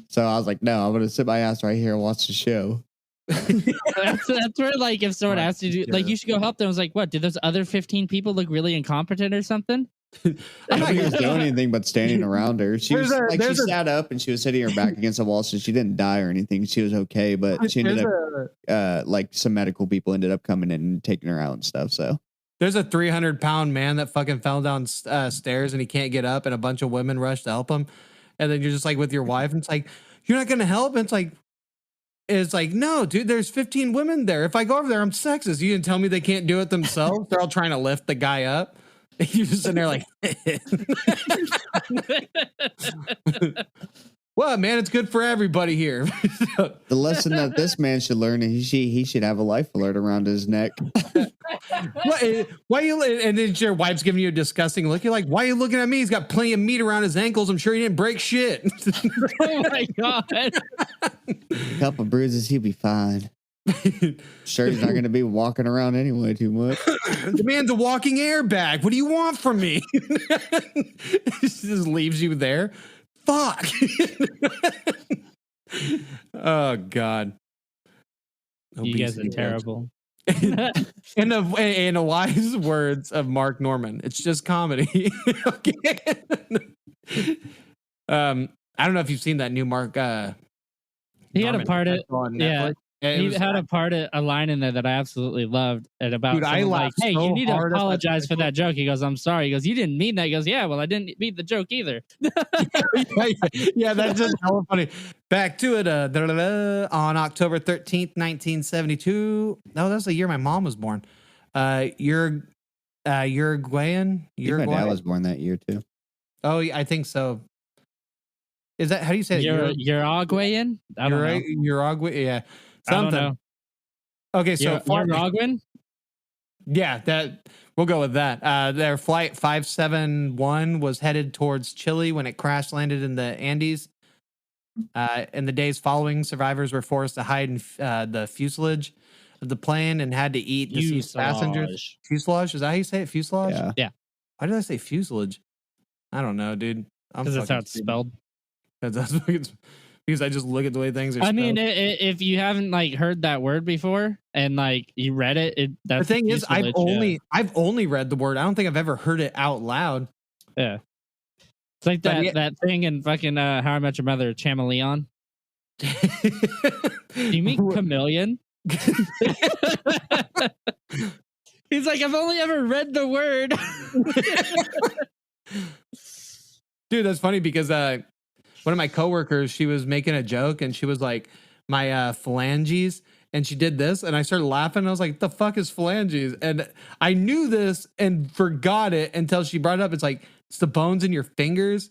So I was like, no, I'm gonna sit my ass right here and watch the show. that's where, like, if someone asked you to, like, you should go help them, I was like, what, did those other 15 people look really incompetent or something? I don't think he was doing anything but standing around her. She sat up and she was hitting her back against the wall, so she didn't die or anything. She was okay, but she ended up like some medical people ended up coming in and taking her out and stuff. So there's a 300-pound man that fucking fell down stairs and he can't get up, and a bunch of women rush to help him, and then you're just like with your wife, and it's like, you're not gonna help, and it's like, no, dude, there's 15 women there. If I go over there, I'm sexist. You didn't tell me they can't do it themselves. They're all trying to lift the guy up. You're just sitting there like, well, man, it's good for everybody here. the lesson that this man should learn is he should have a life alert around his neck. Why you? And then your wife's giving you a disgusting look. You're like, why are you looking at me? He's got plenty of meat around his ankles. I'm sure he didn't break shit. Oh my god! A couple bruises, he'll be fine. Sure, he's not going to be walking around anyway too much. The man's a walking airbag. What do you want from me? He just leaves you there. Fuck. Oh God. You guys are terrible. In the wise words of Mark Norman, it's just comedy. Okay. I don't know if you've seen that new Mark. He had a part of yeah. He had a line in there that I absolutely loved. And about, dude, I like, hey, you need to apologize for that joke. He goes, I'm sorry. He goes, you didn't mean that. He goes, yeah, well, I didn't mean the joke either. Yeah, that's just hella funny. Back to it. On October 13th, 1972. No, that's the year my mom was born. Uruguayan. My dad was born that year too. Oh, yeah, I think so. Is that how do you say it? Uruguayan? I don't know. Uruguay, yeah. Something. I don't know. Okay, so Uruguayan? Yeah, that we'll go with that. Their flight 571 was headed towards Chile when it crash landed in the Andes. In the days following, survivors were forced to hide in the fuselage of the plane and had to eat deceased passengers. Fuselage? Is that how you say it? Fuselage? Yeah. Why did I say fuselage? I don't know, dude. Because that's how it's spelled. Because I just look at the way things are spelled. I mean, if you haven't like heard that word before and like you read it, that's the thing is, I've only read the word. I don't think I've ever heard it out loud. Yeah, it's like that thing in fucking How I Met Your Mother, Chameleon. Do you mean chameleon? He's like, I've only ever read the word. Dude, that's funny because one of my coworkers, she was making a joke and she was like, my phalanges, and she did this and I started laughing. I was like, the fuck is phalanges? And I knew this and forgot it until she brought it up. It's like, it's the bones in your fingers.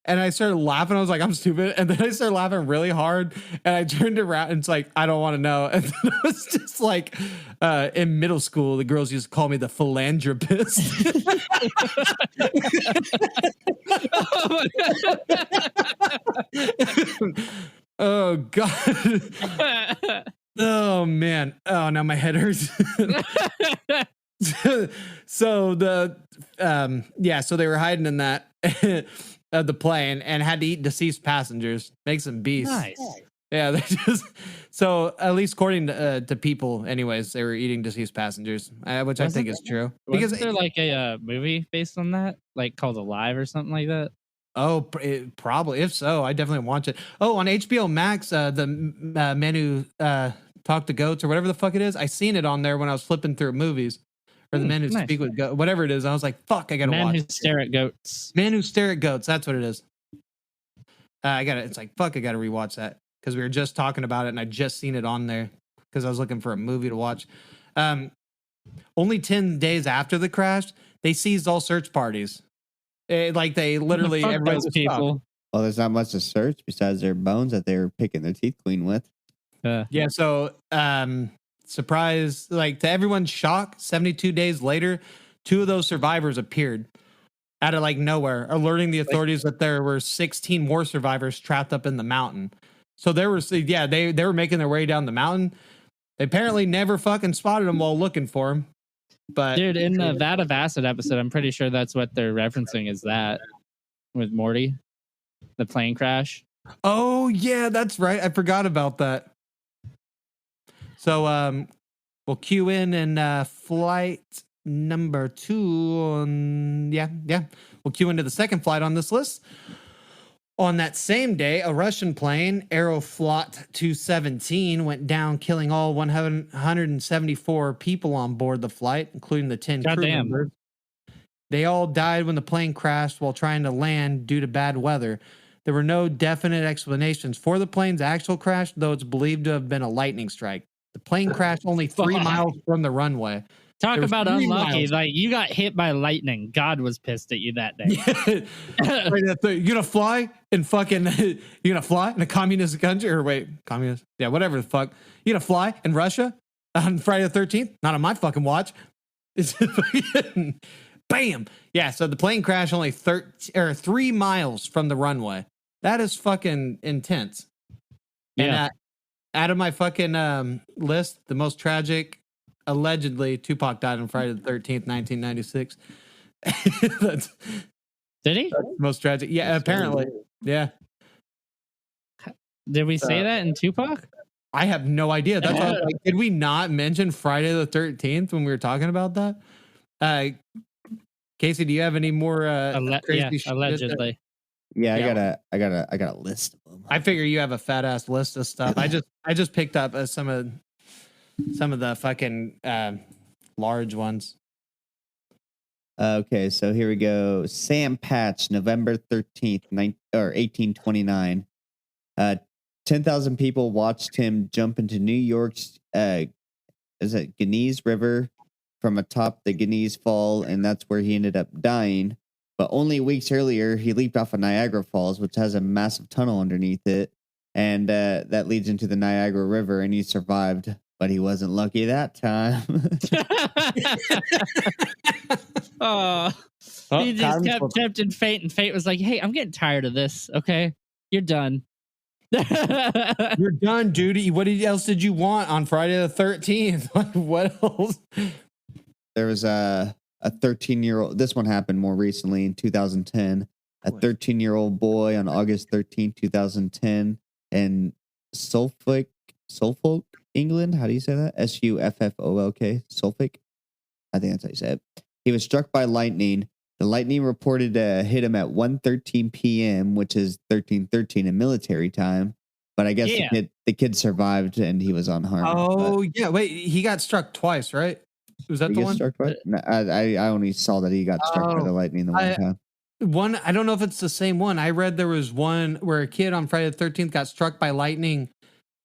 And I started laughing. I was like, I'm stupid. And then I started laughing really hard. And I turned around and it's like, I don't want to know. And then I was just like, in middle school, the girls used to call me the philanthropist. Oh, God. Oh, man. Oh, now my head hurts. So so they were hiding in that of the plane and had to eat deceased passengers. Makes them beasts. Nice. Yeah, they just so at least according to people, anyways, they were eating deceased passengers, which I think is true. Because there like a movie based on that, like called Alive or something like that? Oh, probably. If so, I definitely watch it. Oh, on HBO Max, the Man Who Talk to Goats or whatever the fuck it is. I seen it on there when I was flipping through movies. Or the Men Who Speak with Goats, whatever it is. I was like, fuck, I gotta watch. Men Who Stare at Goats. Men Who Stare at Goats. That's what it is. It's like, fuck, I gotta rewatch that. Because we were just talking about it and I just seen it on there. Because I was looking for a movie to watch. Only 10 days after the crash, they seized all search parties. Like they literally Fuck everybody those just stopped. people. Well, there's not much to search besides their bones that they were picking their teeth clean with. Yeah, so surprise, like to everyone's shock, 72 days later, 2 of those survivors appeared out of like nowhere, alerting the authorities that there were 16 more survivors trapped up in the mountain. So there was, yeah, they were making their way down the mountain. They apparently never fucking spotted them while looking for them. But Dude, in the Vat of Acid episode, I'm pretty sure that's what they're referencing is that with Morty, the plane crash. oh yeah, that's right. I forgot about that. So we'll cue in flight number 2 yeah. We'll cue into the second flight on this list. On that same day, a Russian plane, Aeroflot 217, went down, killing all 174 people on board the flight, including the 10 crew Goddamn. members. They all died when the plane crashed while trying to land due to bad weather. There were no definite explanations for the plane's actual crash, though it's believed to have been a lightning strike. The plane crashed only 3 miles from the runway. Talk There was about 3 unlucky. miles. Like you got hit by lightning. God was pissed at you that day. You gonna fly in fucking you gonna fly in a communist country or wait, communist? Yeah, whatever the fuck. You gonna fly in Russia on Friday the 13th? Not on my fucking watch. It's fucking bam. Yeah, so the plane crashed only 3 miles from the runway. That is fucking intense. Yeah. And out of my fucking list, the most tragic, allegedly, Tupac died on Friday the 13th, 1996. That's Did he? the most tragic. Yeah, apparently. Yeah. Did we say that in Tupac? I have no idea. That's why I was like, did we not mention Friday the 13th when we were talking about that? Casey, do you have any more crazy shit? Allegedly. Yeah, Yeah. I got a list of them. I figure you have a fat ass list of stuff. I just picked up some of the fucking large ones. Okay, so here we go. Sam Patch, November 13th, 1829. 10,000 people watched him jump into New York's Guineas River from atop the Guineas Fall, and that's where he ended up dying. But only weeks earlier, he leaped off of Niagara Falls, which has a massive tunnel underneath it, and that leads into the Niagara River, and he survived. But he wasn't lucky that time. He just kept tempting fate, and fate was like, "Hey, I'm getting tired of this. Okay, you're done. You're done, dude. What else did you want on Friday the 13th? What else? There was a 13-year-old. This one happened more recently in 2010. A 13-year-old boy on August 13th, 2010, in Suffolk, England. How do you say that? Suffolk. Suffolk. I think that's how you say it. He was struck by lightning. The lightning reported hit him at 1:13 p.m., which is 13:13 in military time. But I guess the kid survived and he was unharmed. Oh, yeah. Wait, he got struck twice, right? Was that the one? Struck twice? No, I only saw that he got struck by the lightning the one time. I don't know if it's the same one. I read there was one where a kid on Friday the 13th got struck by lightning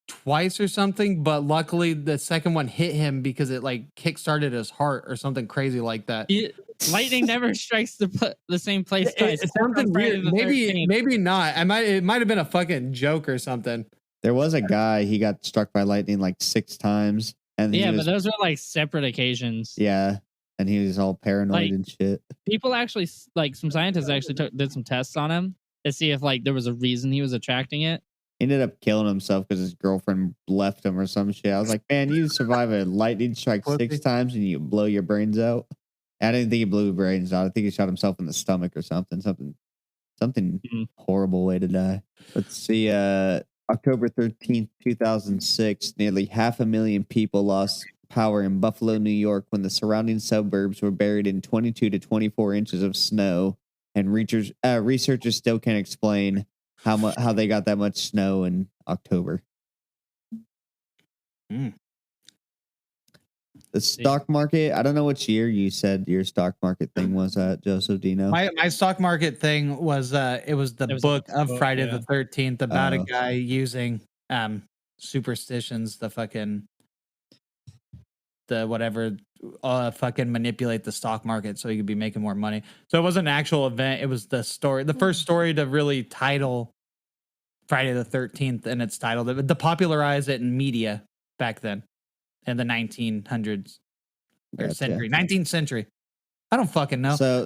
twice or something, but luckily the second one hit him because it like kickstarted his heart or something crazy like that. Lightning never strikes the same place twice. It's something weird. Maybe not. It might have been a fucking joke or something. There was a guy, he got struck by lightning like 6 times. And but those were like separate occasions. Yeah. And he was all paranoid and shit. People actually, like some scientists actually did some tests on him to see if like there was a reason he was attracting it. He ended up killing himself because his girlfriend left him or some shit. I was like, man, you survive a lightning strike 6 times and you blow your brains out. I didn't think he blew his brains out. I think he shot himself in the stomach or something. Something horrible way to die. Let's see. October 13th, 2006, nearly 500,000 people lost power in Buffalo, New York, when the surrounding suburbs were buried in 22 to 24 inches of snow. And researchers still can't explain how they got that much snow in October. The stock market, I don't know which year you said your stock market thing was at, Joseph. Do you know? My stock market thing was it was the book of Friday the 13th about a guy using superstitions, the whatever fucking manipulate the stock market so he could be making more money. So it wasn't an actual event. It was the story, the first story to really title Friday the 13th, and it's titled to popularize it in media back then in the 1900s or century, 19th century. I don't fucking know. So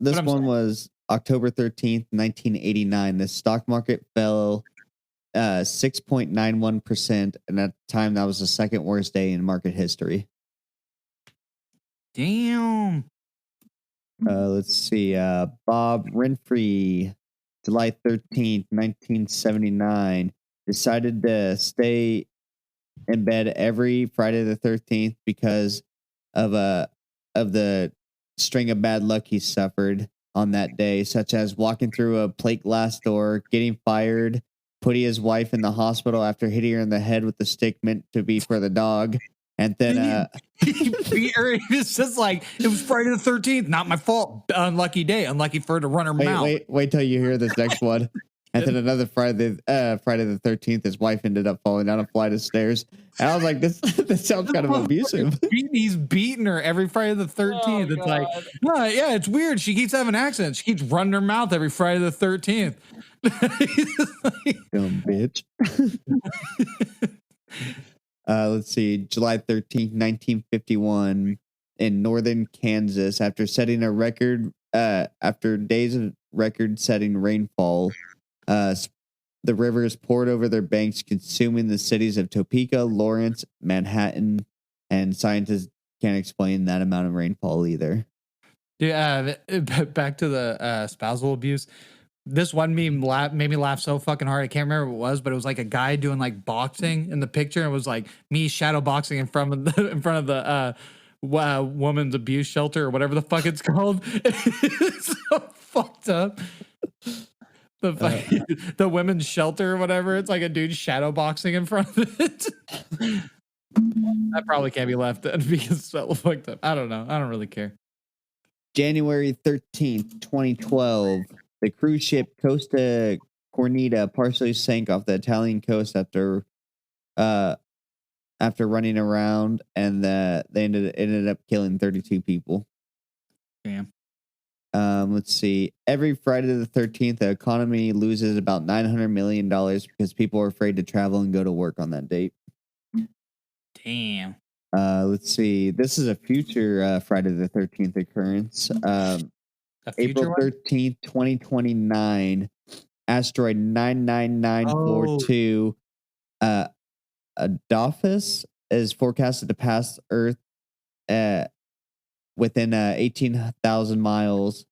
this one was October 13th, 1989. The stock market fell 6.91%, and at the time that was the second worst day in market history. Damn. Let's see. Bob Renfrey, July 13th, 1979, decided to stay in bed every Friday the 13th because of the string of bad luck he suffered on that day, such as walking through a plate glass door, getting fired, putting his wife in the hospital after hitting her in the head with the stick meant to be for the dog. And then he beat her. It's just like, it was Friday the 13th. Not my fault. Unlucky day. Unlucky for her to run her mouth. Wait till you hear this next one. And then another Friday the 13th, his wife ended up falling down a flight of stairs. And I was like, this sounds kind of abusive. He's beating her every Friday the 13th. It's like, no, yeah, it's weird. She keeps having accents. She keeps running her mouth every Friday the 13th. Dumb bitch. Let's see. July 13th, 1951, in northern Kansas, after setting a record, after days of record-setting rainfall, the rivers poured over their banks, consuming the cities of Topeka, Lawrence, Manhattan, and scientists can't explain that amount of rainfall either. Yeah, back to the spousal abuse. This one meme made me laugh so fucking hard. I can't remember what it was, but it was like a guy doing like boxing in the picture. And it was like me shadow boxing in front of the woman's abuse shelter or whatever the fuck it's called. It's so fucked up. The women's shelter or whatever. It's like a dude shadow boxing in front of it. That probably can't be left in because it's so fucked up. I don't know. I don't really care. January 13th, 2012. The cruise ship Costa Cornita partially sank off the Italian coast after running around, and they ended up killing 32 people. Damn. Let's see. Every Friday the 13th, the economy loses about $900 million because people are afraid to travel and go to work on that date. Damn. Let's see. This is a future Friday the 13th occurrence. April 13th, 2029, asteroid 99942, Adolphus is forecasted to pass Earth within 18,000 miles.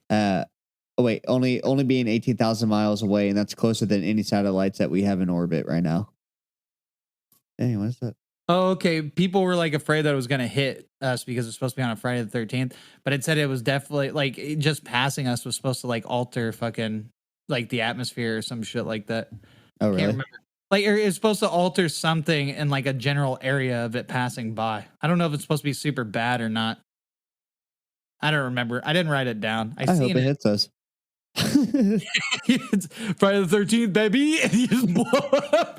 Only being 18,000 miles away, and that's closer than any satellites that we have in orbit right now. Dang, what is that? Oh, okay. People were like afraid that it was going to hit us because it's supposed to be on a Friday the 13th, but it said it was definitely like just passing us was supposed to like alter fucking like the atmosphere or some shit like that. Oh, really? Can't remember. Like it's supposed to alter something in like a general area of it passing by. I don't know if it's supposed to be super bad or not. I don't remember. I didn't write it down. I hope it hits us. It's Friday the 13th, baby. And you just blow up.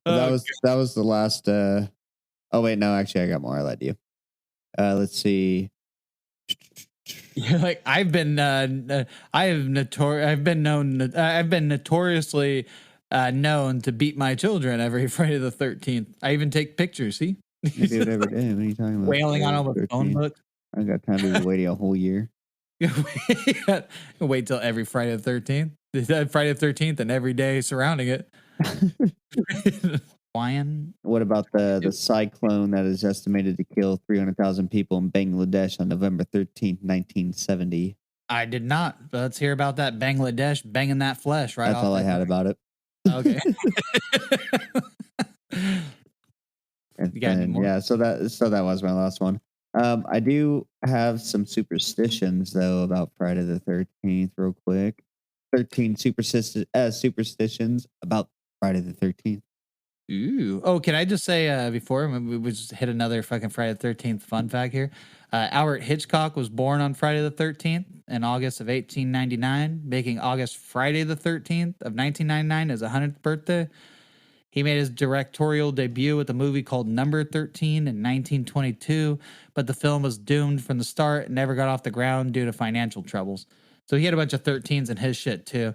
That was the last. Oh wait, no, actually, I got more. I'll let you. Let's see. Yeah, like I've been notoriously known to beat my children every Friday the 13th. I even take pictures. See, I do it every day. What are you talking about? Wailing on all the phone books. I got time to be waiting a whole year. Wait till every Friday the 13th. Friday the 13th and every day surrounding it. What about the cyclone that is estimated to kill 300,000 people in Bangladesh on November 13th, 1970? I did not. Let's hear about that Bangladesh banging that flesh right. That's all I had about it. Okay. So that was my last one. I do have some superstitions though about Friday the 13th, real quick. 13 superstitions about Friday the 13th. Ooh. Oh, can I just say before we just hit another fucking Friday the 13th fun fact here? Albert Hitchcock was born on Friday the 13th in August of 1899, making August Friday the 13th of 1999 his 100th birthday. He made his directorial debut with a movie called Number 13 in 1922, but the film was doomed from the start and never got off the ground due to financial troubles. So he had a bunch of 13s in his shit too.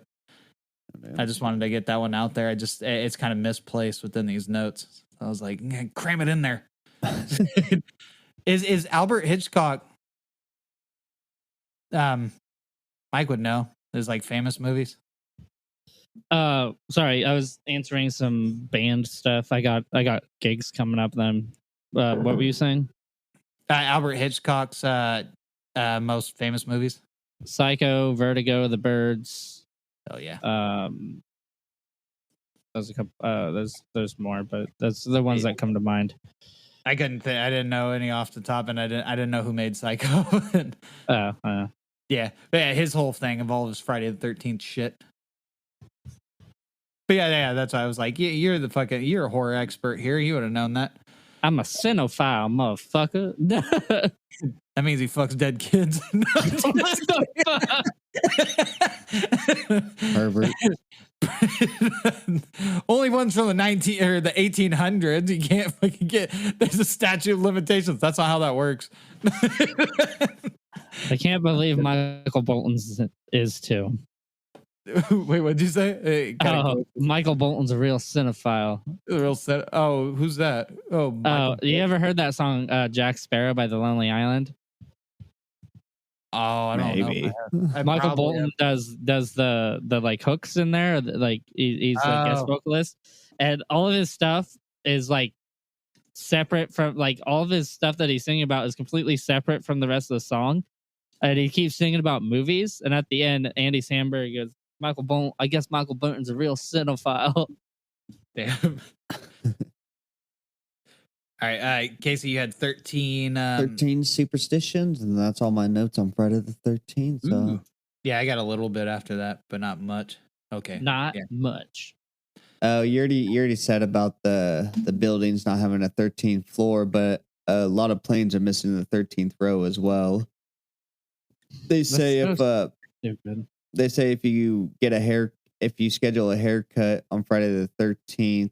I just wanted to get that one out there. It's kind of misplaced within these notes. I was like, cram it in there. Is Albert Hitchcock? Mike would know. There's like famous movies. Sorry, I was answering some band stuff. I got gigs coming up then. What were you saying? Albert Hitchcock's most famous movies. Psycho, Vertigo, The Birds. Oh yeah. There's a couple. There's more, but that's the ones that come to mind. I didn't know any off the top, and I didn't know who made Psycho. Yeah, but yeah, his whole thing involves Friday the 13th shit. But yeah, that's why I was like, you're a horror expert here. You would have known that. I'm a cinephile, motherfucker. That means he fucks dead kids. Pervert. Only ones from the 1800s. You can't fucking get. There's a statute of limitations. That's not how that works. I can't believe Michael Bolton's is too. Wait, what'd you say? Michael Bolton's a real cinephile. Oh, who's that? Oh, you ever heard that song Jack Sparrow by The Lonely Island? Oh, I don't know. Michael Bolton does the like hooks in there. Like he's a guest vocalist, and all of his stuff is like separate from like all of his stuff that he's singing about is completely separate from the rest of the song. And he keeps singing about movies, and at the end, Andy Samberg goes, "Michael Bolton. I guess Michael Bolton's a real cinephile." Damn. All right, Casey, you had 13. 13 superstitions, and that's all my notes on Friday the 13th. So, yeah, I got a little bit after that, but not much. Okay, not much. Oh, you already said about the buildings not having a 13th floor, but a lot of planes are missing the 13th row as well. They say if you schedule a haircut on Friday the 13th,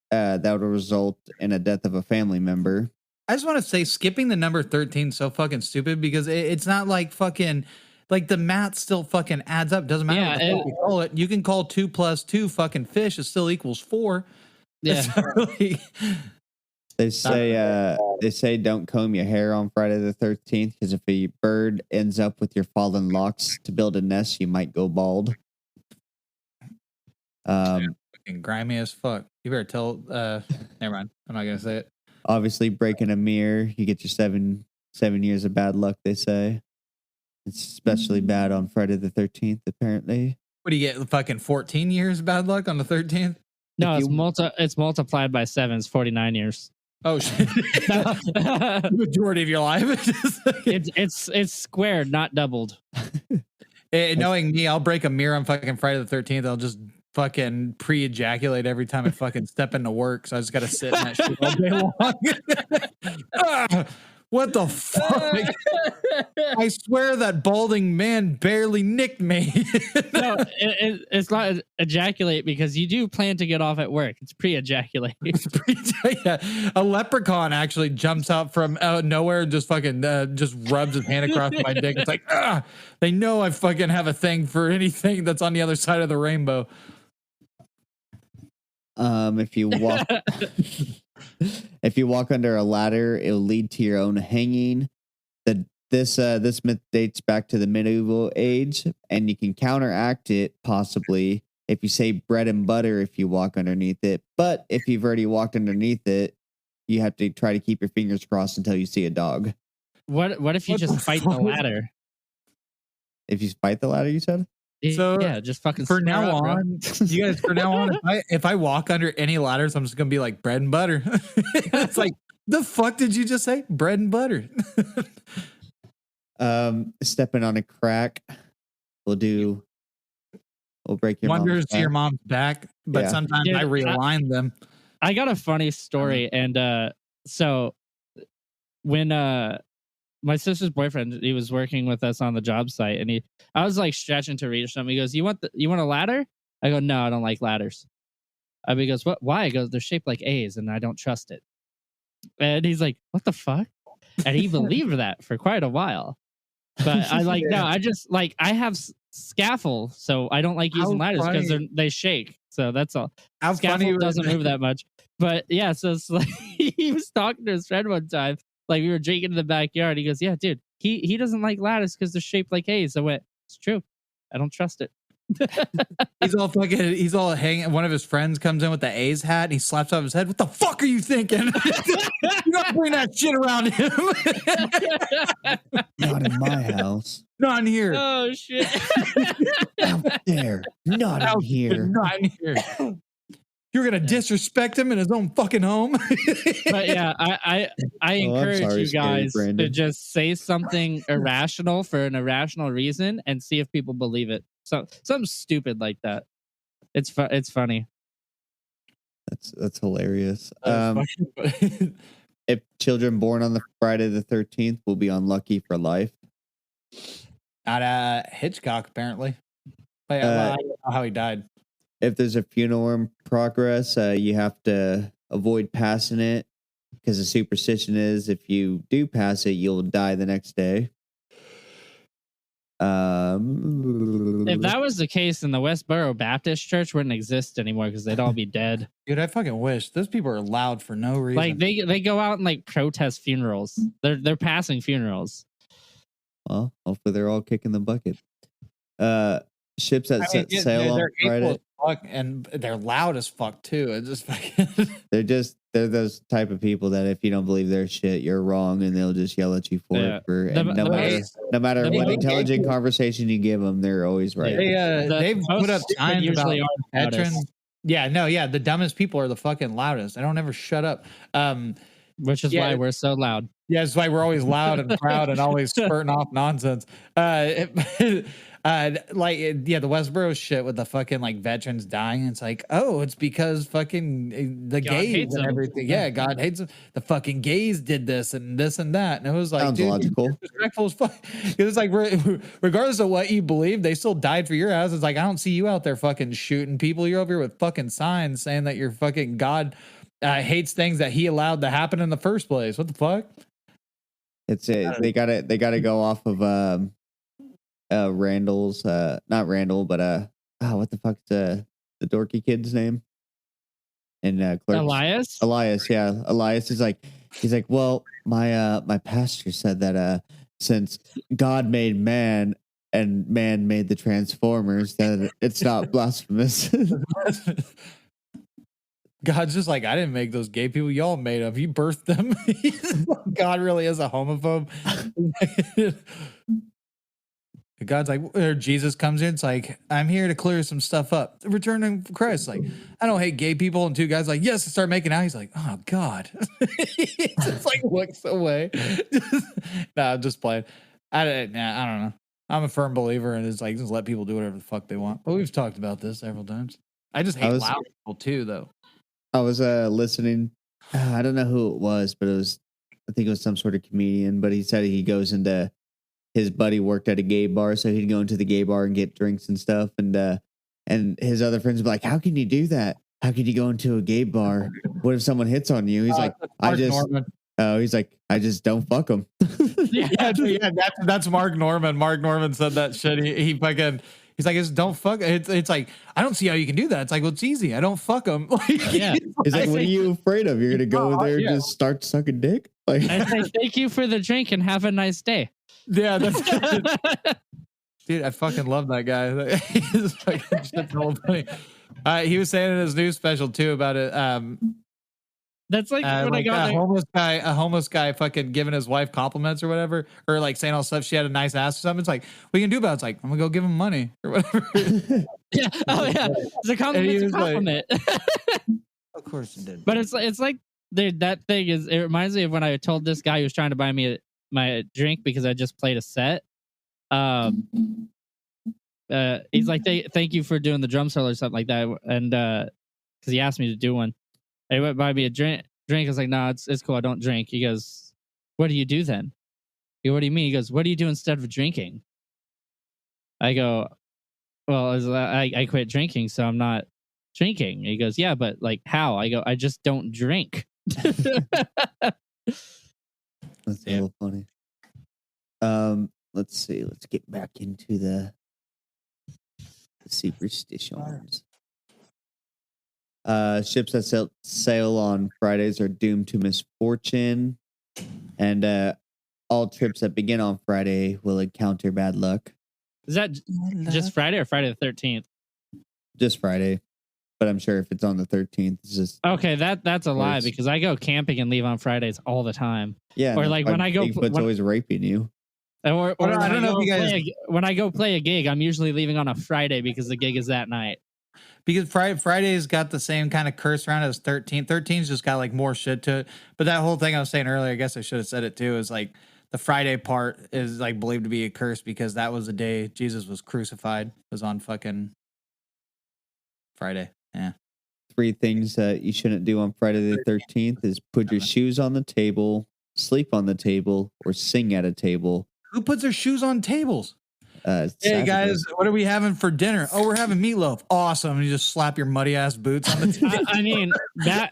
that would result in a death of a family member. I just want to say skipping the number 13 is so fucking stupid because it's not like fucking like the math still fucking adds up. Doesn't matter what the fuck you call it. You can call 2 + 2 fucking fish. It still equals 4. Yeah. They say don't comb your hair on Friday the 13th because if a bird ends up with your fallen locks to build a nest, you might go bald. Fucking grimy as fuck. You better tell. Never mind. I'm not gonna say it. Obviously, breaking a mirror, you get your seven years of bad luck. They say it's especially bad on Friday the 13th. Apparently, what do you get? Fucking 14 years bad luck on the 13th? No, it's multiplied by 7. It's 49 years. Oh shit! The majority of your life. it's squared, not doubled. Knowing me, I'll break a mirror on fucking Friday the 13th. I'll just fucking pre-ejaculate every time I fucking step into work. So I just got to sit in that shit all day long. What the fuck? I swear that balding man barely nicked me. No, it's not ejaculate because you do plan to get off at work. It's pre-ejaculate. A leprechaun actually jumps out from nowhere and just fucking just rubs his hand across my dick. It's like, they know I fucking have a thing for anything that's on the other side of the rainbow. If you walk under a ladder, it'll lead to your own hanging. This myth dates back to the medieval age, and you can counteract it possibly if you say bread and butter if you walk underneath it. But if you've already walked underneath it, you have to try to keep your fingers crossed until you see a dog. What if you just fight the ladder? If you fight the ladder, you said? So yeah, just fucking. For now on, you guys. For now on, if I walk under any ladders, I'm just gonna be like bread and butter. It's like, the fuck did you just say? Bread and butter. Stepping on a crack will break your wonders to your mom's back, but sometimes I realign them. I got a funny story, and so when my sister's boyfriend, he was working with us on the job site, and I was like stretching to reach something. He goes, "You want a ladder?" I go, "No, I don't like ladders." He goes, "What? Why?" I go, "They're shaped like A's, and I don't trust it." And he's like, "What the fuck?" And he believed that for quite a while. But I like no, I just like I have scaffold, so I don't like using ladders because they shake. So that's all. How funny Scaffold was doesn't that? move that much. But yeah, so it's like he was talking to his friend one time, like we were drinking in the backyard. He goes, "Yeah, dude, he doesn't like ladders because they're shaped like A's." I went, "It's true. I don't trust it." He's all hanging. One of his friends comes in with the A's hat and he slaps off his head. What the fuck are you thinking? You don't bring that shit around him. Not in my house. Not in here. Oh shit! Out there. Not in here. Not in here. You're gonna disrespect him in his own fucking home. But yeah, I encourage sorry, you guys Scary to Brandon. just say something irrational for an irrational reason and see if people believe it. So something stupid like that. It's funny. That's hilarious. Fucking- If children born on the Friday the 13th will be unlucky for life. Not Hitchcock, apparently. But I don't know how he died. If there's a funeral in progress, you have to avoid passing it because the superstition is if you do pass it, you'll die the next day. If that was the case, then the Westboro Baptist Church wouldn't exist anymore because they'd all be dead. Dude, I fucking wish. Those people are loud for no reason. Like they go out and like protest funerals. They're passing funerals. Well, hopefully they're all kicking the bucket. Ships that set yeah, sail on they're hateful Friday. as fuck, and they're loud as fuck too. It's just fucking. They're those type of people that if you don't believe their shit, you're wrong, and they'll just yell at you for Yeah. it. For The- and no the matter most- no matter the what most- intelligent conversation you give them, they're always right. They've most put up stupid signs about usually are the loudest. veterans. Yeah, no, yeah. The dumbest people are the fucking loudest. They don't ever shut up. Which is Yeah. why we're so loud. Yeah, it's why we're always loud and proud and always spurting off nonsense. The Westboro shit with the fucking like veterans dying. It's like, oh, it's because fucking the God gays hates and them. everything. Yeah, God hates them. The fucking gays did this and this and that. And it was like, Sounds dude, logical. disrespectful as fuck. It's like, regardless of what you believe, they still died for your ass. It's like, I don't see you out there fucking shooting people. You're over here with fucking signs saying that your fucking God hates things that he allowed to happen in the first place. What the fuck? They gotta go off of Randall's not Randall, but what the fuck's the dorky kid's name? And Clerks. Elias, yeah. Elias is like he's like, well, my pastor said that since God made man and man made the Transformers, that it's not blasphemous. God's just like, I didn't make those gay people. Y'all made them. You birthed them. God really is a homophobe. God's like, or Jesus comes in. It's like, I'm here to clear some stuff up. Returning Christ. Like, I don't hate gay people. And two guys like, yes, and start making out. He's like, oh God. He just like looks away. Nah, I'm just playing. I don't know. I'm a firm believer and it's like, just let people do whatever the fuck they want. But we've talked about this several times. I just hate loud people too, though. I was listening. I don't know who it was, but I think it was some sort of comedian. But he said he goes into his buddy worked at a gay bar, so he'd go into the gay bar and get drinks and stuff. And his other friends would be like, "How can you do that? How can you go into a gay bar? What if someone hits on you?" He's like, he's like, I just don't fuck them. yeah, that's Mark Norman. Mark Norman said that shit. He fucking. He's like, don't fuck. It's like, I don't see how you can do that. It's like, well, it's easy. I don't fuck them. Yeah. He's like, what are you afraid of? You're gonna go there and just start sucking dick? Like, I say thank you for the drink and have a nice day. Yeah, that's dude. I fucking love that guy. He's fucking shit's hella funny. He was saying in his news special too about it. That's like when like I got a homeless guy fucking giving his wife compliments or whatever, or like saying all stuff she had a nice ass or something. It's like, what you can do about it? It's like, I'm gonna go give him money or whatever. Yeah. Oh yeah. It's a compliment. Of course it did. But it's like dude, that thing is. It reminds me of when I told this guy who was trying to buy me my drink because I just played a set. He's like, thank you for doing the drum solo or something like that, and because he asked me to do one. He went buy me a drink. I was like, no, it's cool. I don't drink. He goes, what do you do then? I go, what do you mean? He goes, what do you do instead of drinking? I go, well, I quit drinking, so I'm not drinking. And he goes, yeah, but like how? I go, I just don't drink. That's a little funny. Let's see. Let's get back into the superstitions. Ships that sail on Fridays are doomed to misfortune, and all trips that begin on Friday will encounter bad luck. Is that just Friday or Friday the 13th? Just Friday, but I'm sure if it's on the 13th, it's just okay. That's a lie because I go camping and leave on Fridays all the time. Yeah, or like when I go, Bigfoot's always raping you. Or I don't know if you guys. When I go play a gig, I'm usually leaving on a Friday because the gig is that night. Because Friday's got the same kind of curse around as 13. 13's just got like more shit to it. But that whole thing I was saying earlier, I guess I should have said it too, is like the Friday part is like believed to be a curse because that was the day Jesus was crucified, was on fucking Friday. Yeah. 3 things that you shouldn't do on Friday the 13th is put your shoes on the table, sleep on the table, or sing at a table. Who puts their shoes on tables? Hey guys, what are we having for dinner? Oh, we're having meatloaf. Awesome! You just slap your muddy ass boots on the table. I mean,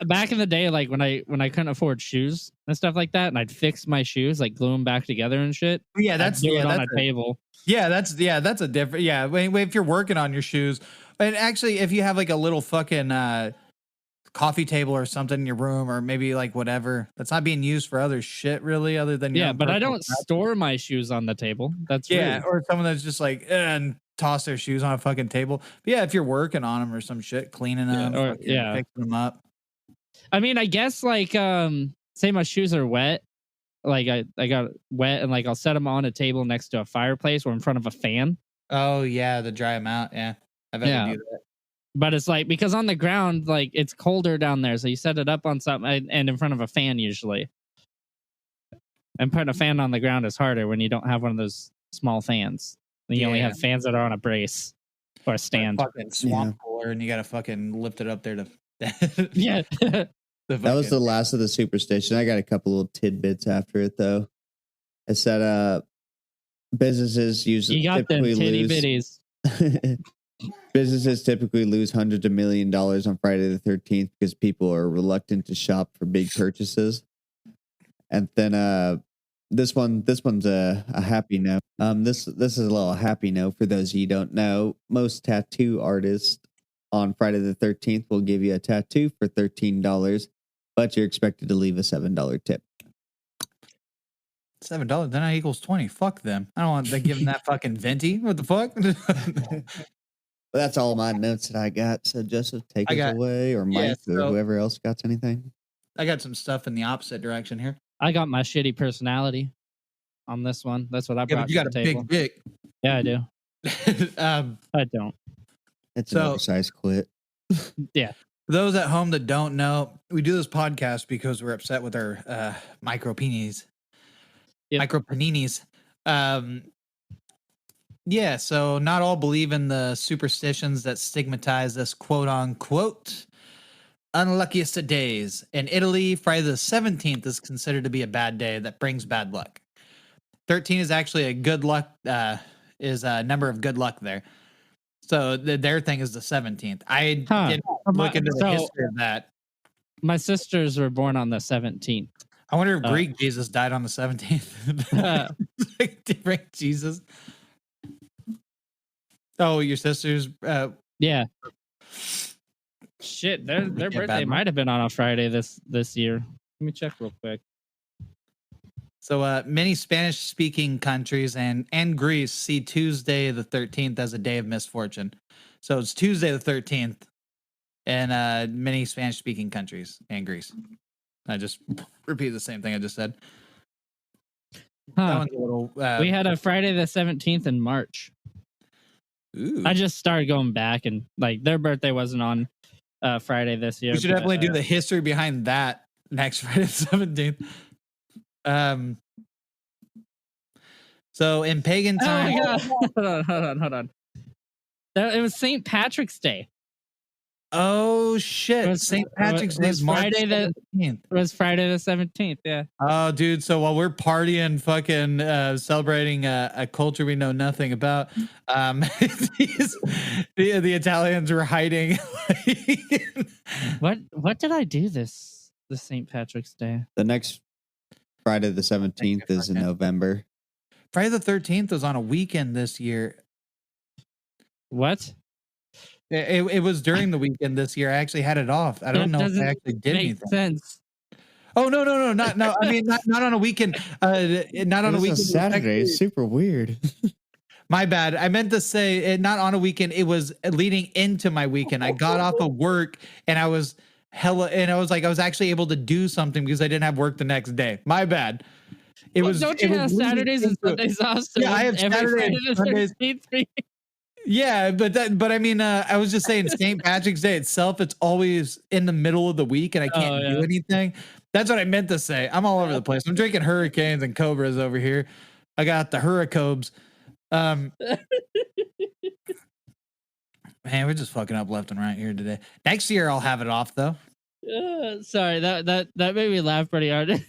back in the day, like when I couldn't afford shoes and stuff like that, and I'd fix my shoes, like glue them back together and shit. Yeah, that's on a table. Yeah, that's a different. Yeah, wait, if you're working on your shoes, and actually, if you have like a little fucking coffee table or something in your room, or maybe like whatever that's not being used for other shit really, other than but I don't store my shoes on the table. That's rude. Or someone that's just like and toss their shoes on a fucking table. But yeah, if you're working on them or some shit, cleaning them, fixing them up. I mean, I guess like say my shoes are wet, like I got wet, and like I'll set them on a table next to a fireplace or in front of a fan. Oh yeah, to dry them out. Yeah, I've had to do that. But it's like, because on the ground, like it's colder down there. So you set it up on something and in front of a fan usually. And putting a fan on the ground is harder when you don't have one of those small fans. You only have fans that are on a brace or a stand. Fucking swamp cooler, and you got to fucking lift it up there to. Yeah. That was the last of the superstition. I got a couple little tidbits after it though. It said businesses usually typically lose. Businesses typically lose hundreds of $1 million on Friday the 13th because people are reluctant to shop for big purchases. And then this one's a happy note. This is a little happy note for those of you who don't know. Most tattoo artists on Friday the 13th will give you a tattoo for $13, but you're expected to leave a $7 tip. $7, then that equals 20. Fuck them. I don't want to give them that fucking venti. What the fuck? Well, that's all my notes that I got. So Joseph, take us away, or Mike, or whoever else got anything. I got some stuff in the opposite direction here. I got my shitty personality on this one. That's what I brought. You got a big dick. Yeah, I do. I don't. It's an oversized clit. Yeah. For those at home that don't know, we do this podcast because we're upset with our micro penies. Yep. Micro paninis. Yeah, so not all believe in the superstitions that stigmatize this quote unquote unluckiest of days. In Italy, Friday the 17th is considered to be a bad day that brings bad luck. 13 is actually a good luck, is a number of good luck there. So their thing is the 17th. I didn't look into the history of that. My sisters were born on the 17th. I wonder if Greek Jesus died on the 17th. Different Jesus. Oh, your sisters? Yeah. Shit, their birthday might have been on a Friday this year. Let me check real quick. So many Spanish-speaking countries and Greece see Tuesday the 13th as a day of misfortune. So it's Tuesday the 13th in many Spanish-speaking countries and Greece. I just repeat the same thing I just said. That one's a little, we had a Friday the 17th in March. Ooh. I just started going back, and like their birthday wasn't on Friday this year. We should definitely do the history behind that next Friday the 17th. So in pagan time, hold on. It was St. Patrick's Day. Oh shit! Was- St. Patrick's Day was is March Friday the- 17th. It was Friday the 17th. Yeah. Oh, dude. So while we're partying, fucking celebrating a culture we know nothing about, the Italians were hiding. What did I do this St. Patrick's Day? The next Friday the 17th is in November. Friday the 13th was on a weekend this year. What? It was during the weekend this year. I actually had it off. I don't know if I actually did Make anything. sense. Oh no, no. I mean, not on a weekend. Not on a It was weekend. Saturday. It's super weird. My bad. I meant to say not on a weekend. It was leading into my weekend. I got off of work and I was I was actually able to do something because I didn't have work the next day. My bad. Don't you have Saturdays and Sundays off? So yeah, I have every Saturday Friday and the Sundays. 13th. Yeah, but I mean, I was just saying St. Patrick's Day itself, it's always in the middle of the week and I can't do anything. That's what I meant to say. I'm all over the place. I'm drinking hurricanes and cobras over here. I got the hurricobes. Man, we're just fucking up left and right here today. Next year I'll have it off though. Sorry, that made me laugh pretty hard.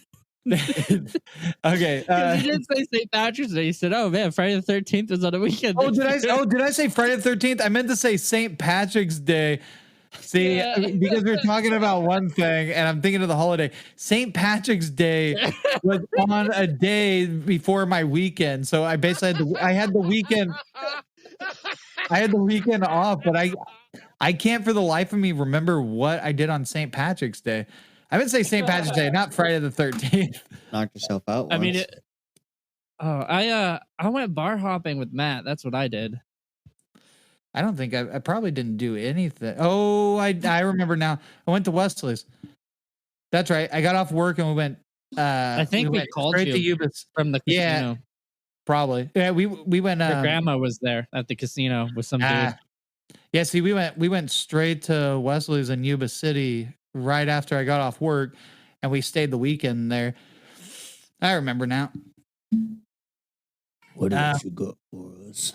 Okay. You didn't say St. Patrick's Day. You said, "Oh man, Friday the 13th is on a weekend." Oh, did I say Friday the 13th? I meant to say St. Patrick's Day. See, because we're talking about one thing and I'm thinking of the holiday. St. Patrick's Day was on a day before my weekend. So I basically had the weekend. I had the weekend off, but I can't for the life of me remember what I did on St. Patrick's Day. I would say St. Patrick's Day, not Friday the 13th. Knock yourself out. I mean, once. I went bar hopping with Matt. That's what I did. I don't think I probably didn't do anything. Oh, I remember now. I went to Wesley's. That's right. I got off work and we went. I think we went called straight you to Ubis. from the casino. Yeah, probably. Yeah, we went. Her grandma was there at the casino with some dude. Yeah, see, we went straight to Wesley's in Yuba City right after I got off work, and we stayed the weekend there. I remember now. What else you got for us?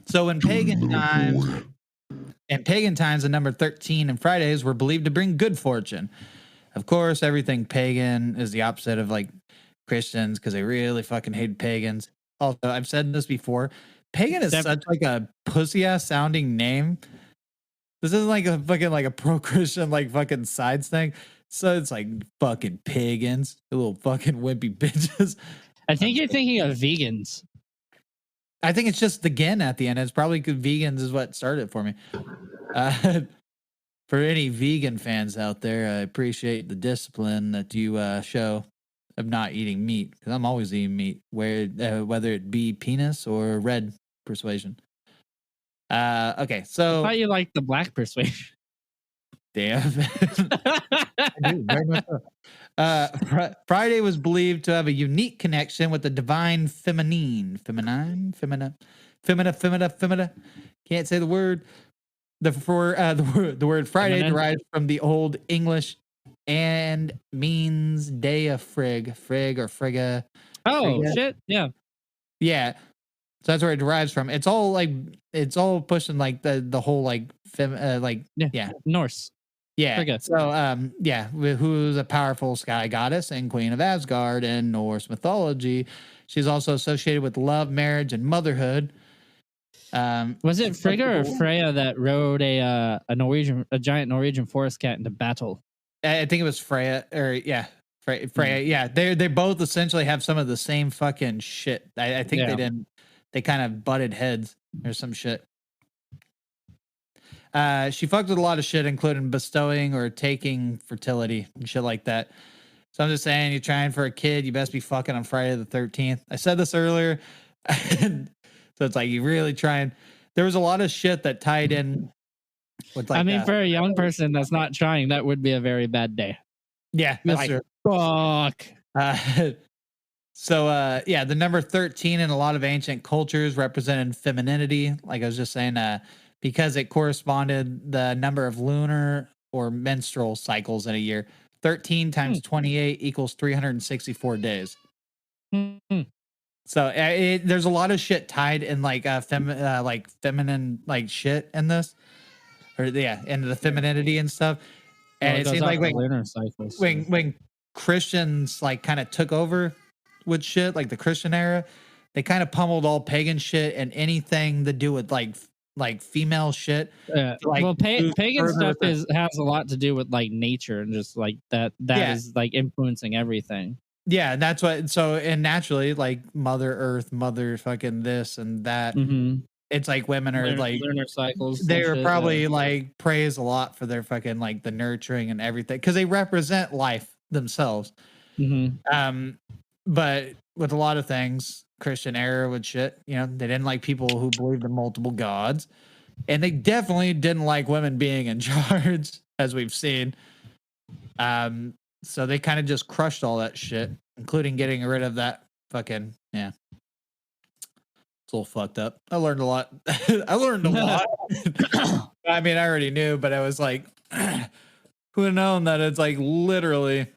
So in pagan times, the number 13 and Fridays were believed to bring good fortune. Of course, everything pagan is the opposite of like Christians because they really fucking hate pagans. Also, I've said this before. Pagan is such like a pussy ass sounding name. This isn't like a fucking like a pro-Christian like fucking sides thing. So it's like fucking pagans, the little fucking wimpy bitches. I think you're thinking of vegans. I think it's just the "gen" at the end. It's probably because vegans is what started it for me. For any vegan fans out there, I appreciate the discipline that you show of not eating meat because I'm always eating meat, whether it be penis or red persuasion. Okay, so I thought you liked the black persuasion. damn. I do, very much so. Friday was believed to have a unique connection with the divine feminine. Can't say the word. The word Friday Feminine. derives from the Old English and means day of frig or frigga. Oh Frigga. shit! Yeah. Yeah. So that's where it derives from. It's all pushing like the whole like Norse. Yeah. Frigga. So who's a powerful sky goddess and queen of Asgard in Norse mythology. She's also associated with love, marriage, and motherhood. Was it Frigga or Freya that rode a giant Norwegian forest cat into battle? I think it was Freya, Freya. Yeah, they both essentially have some of the same fucking shit. I think they kind of butted heads or some shit. She fucked with a lot of shit, including bestowing or taking fertility and shit like that. So I'm just saying, you're trying for a kid, you best be fucking on Friday the 13th. I said this earlier. So it's like you really trying. There was a lot of shit that tied in with like. I mean, for a young person that's not trying, that would be a very bad day. Yeah, that's true. Fuck. So the number 13 in a lot of ancient cultures represented femininity. Like I was just saying, because it corresponded the number of lunar or menstrual cycles in a year. 13 times 28 equals 364 days. So there's a lot of shit tied in like feminine like shit in this. into the femininity and stuff. And Well, it goes seems off like the lunar cycles. when Christians like kind of took over with shit, like the Christian era, they kind of pummeled all pagan shit and anything to do with like female shit. Yeah. Like, Well, move pagan further stuff with the- has a lot to do with like nature and just like that Yeah. is like influencing everything. Yeah, that's what. So and naturally, like Mother Earth, Mother fucking this and that. Mm-hmm. It's like women are like lunar cycles. they and were shit, probably yeah. like praised a lot for their fucking like the nurturing and everything because they represent life themselves. Mm-hmm. But with a lot of things, Christian era with shit, you know, they didn't like people who believed in multiple gods, and they definitely didn't like women being in charge, as we've seen. So they kind of just crushed all that shit, including getting rid of that fucking yeah. It's a little fucked up. I learned a lot. I learned a lot. I mean, I already knew, but I was like, who would have known that it's like literally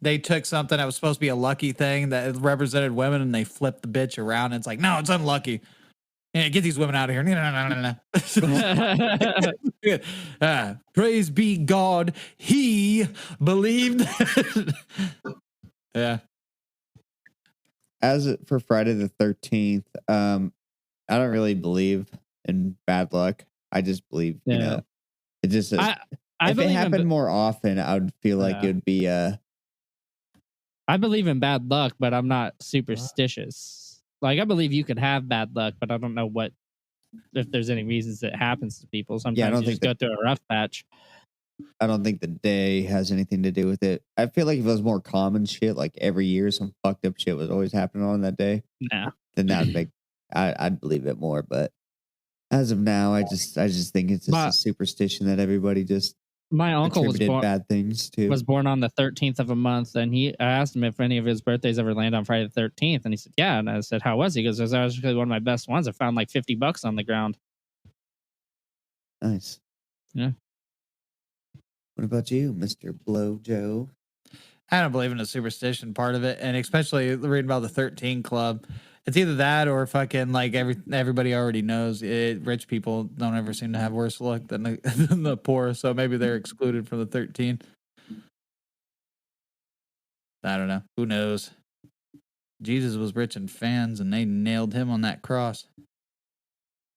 they took something that was supposed to be a lucky thing that represented women and they flipped the bitch around. And it's like, no, it's unlucky. Yeah, get these women out of here. No. Praise be God. He believed. Yeah. As for Friday the 13th, I don't really believe in bad luck. I just believe, you know, it just I if it believe happened more often, I would feel like it would be I believe in bad luck, but I'm not superstitious. Like I believe you could have bad luck, but I don't know if there's any reasons that happens to people. Sometimes you just go through a rough patch. I don't think the day has anything to do with it. I feel like if it was more common shit, like every year some fucked up shit was always happening on that day, then that would make I'd believe it more. But as of now, I just think it's just a superstition that everybody just my uncle was born bad things too. Was born on the 13th of a month, and I asked him if any of his birthdays ever land on Friday the 13th, and he said, "Yeah." And I said, "How was he?" He goes, "That was actually one of my best ones. I found like $50 on the ground." Nice. Yeah. What about you, Mr. Blow Joe? I don't believe in the superstition part of it, and especially reading about the 13 Club. It's either that or fucking like everybody already knows it. Rich people don't ever seem to have worse luck than than the poor, so maybe they're excluded from the 13. I don't know. Who knows? Jesus was rich in fans, and they nailed him on that cross.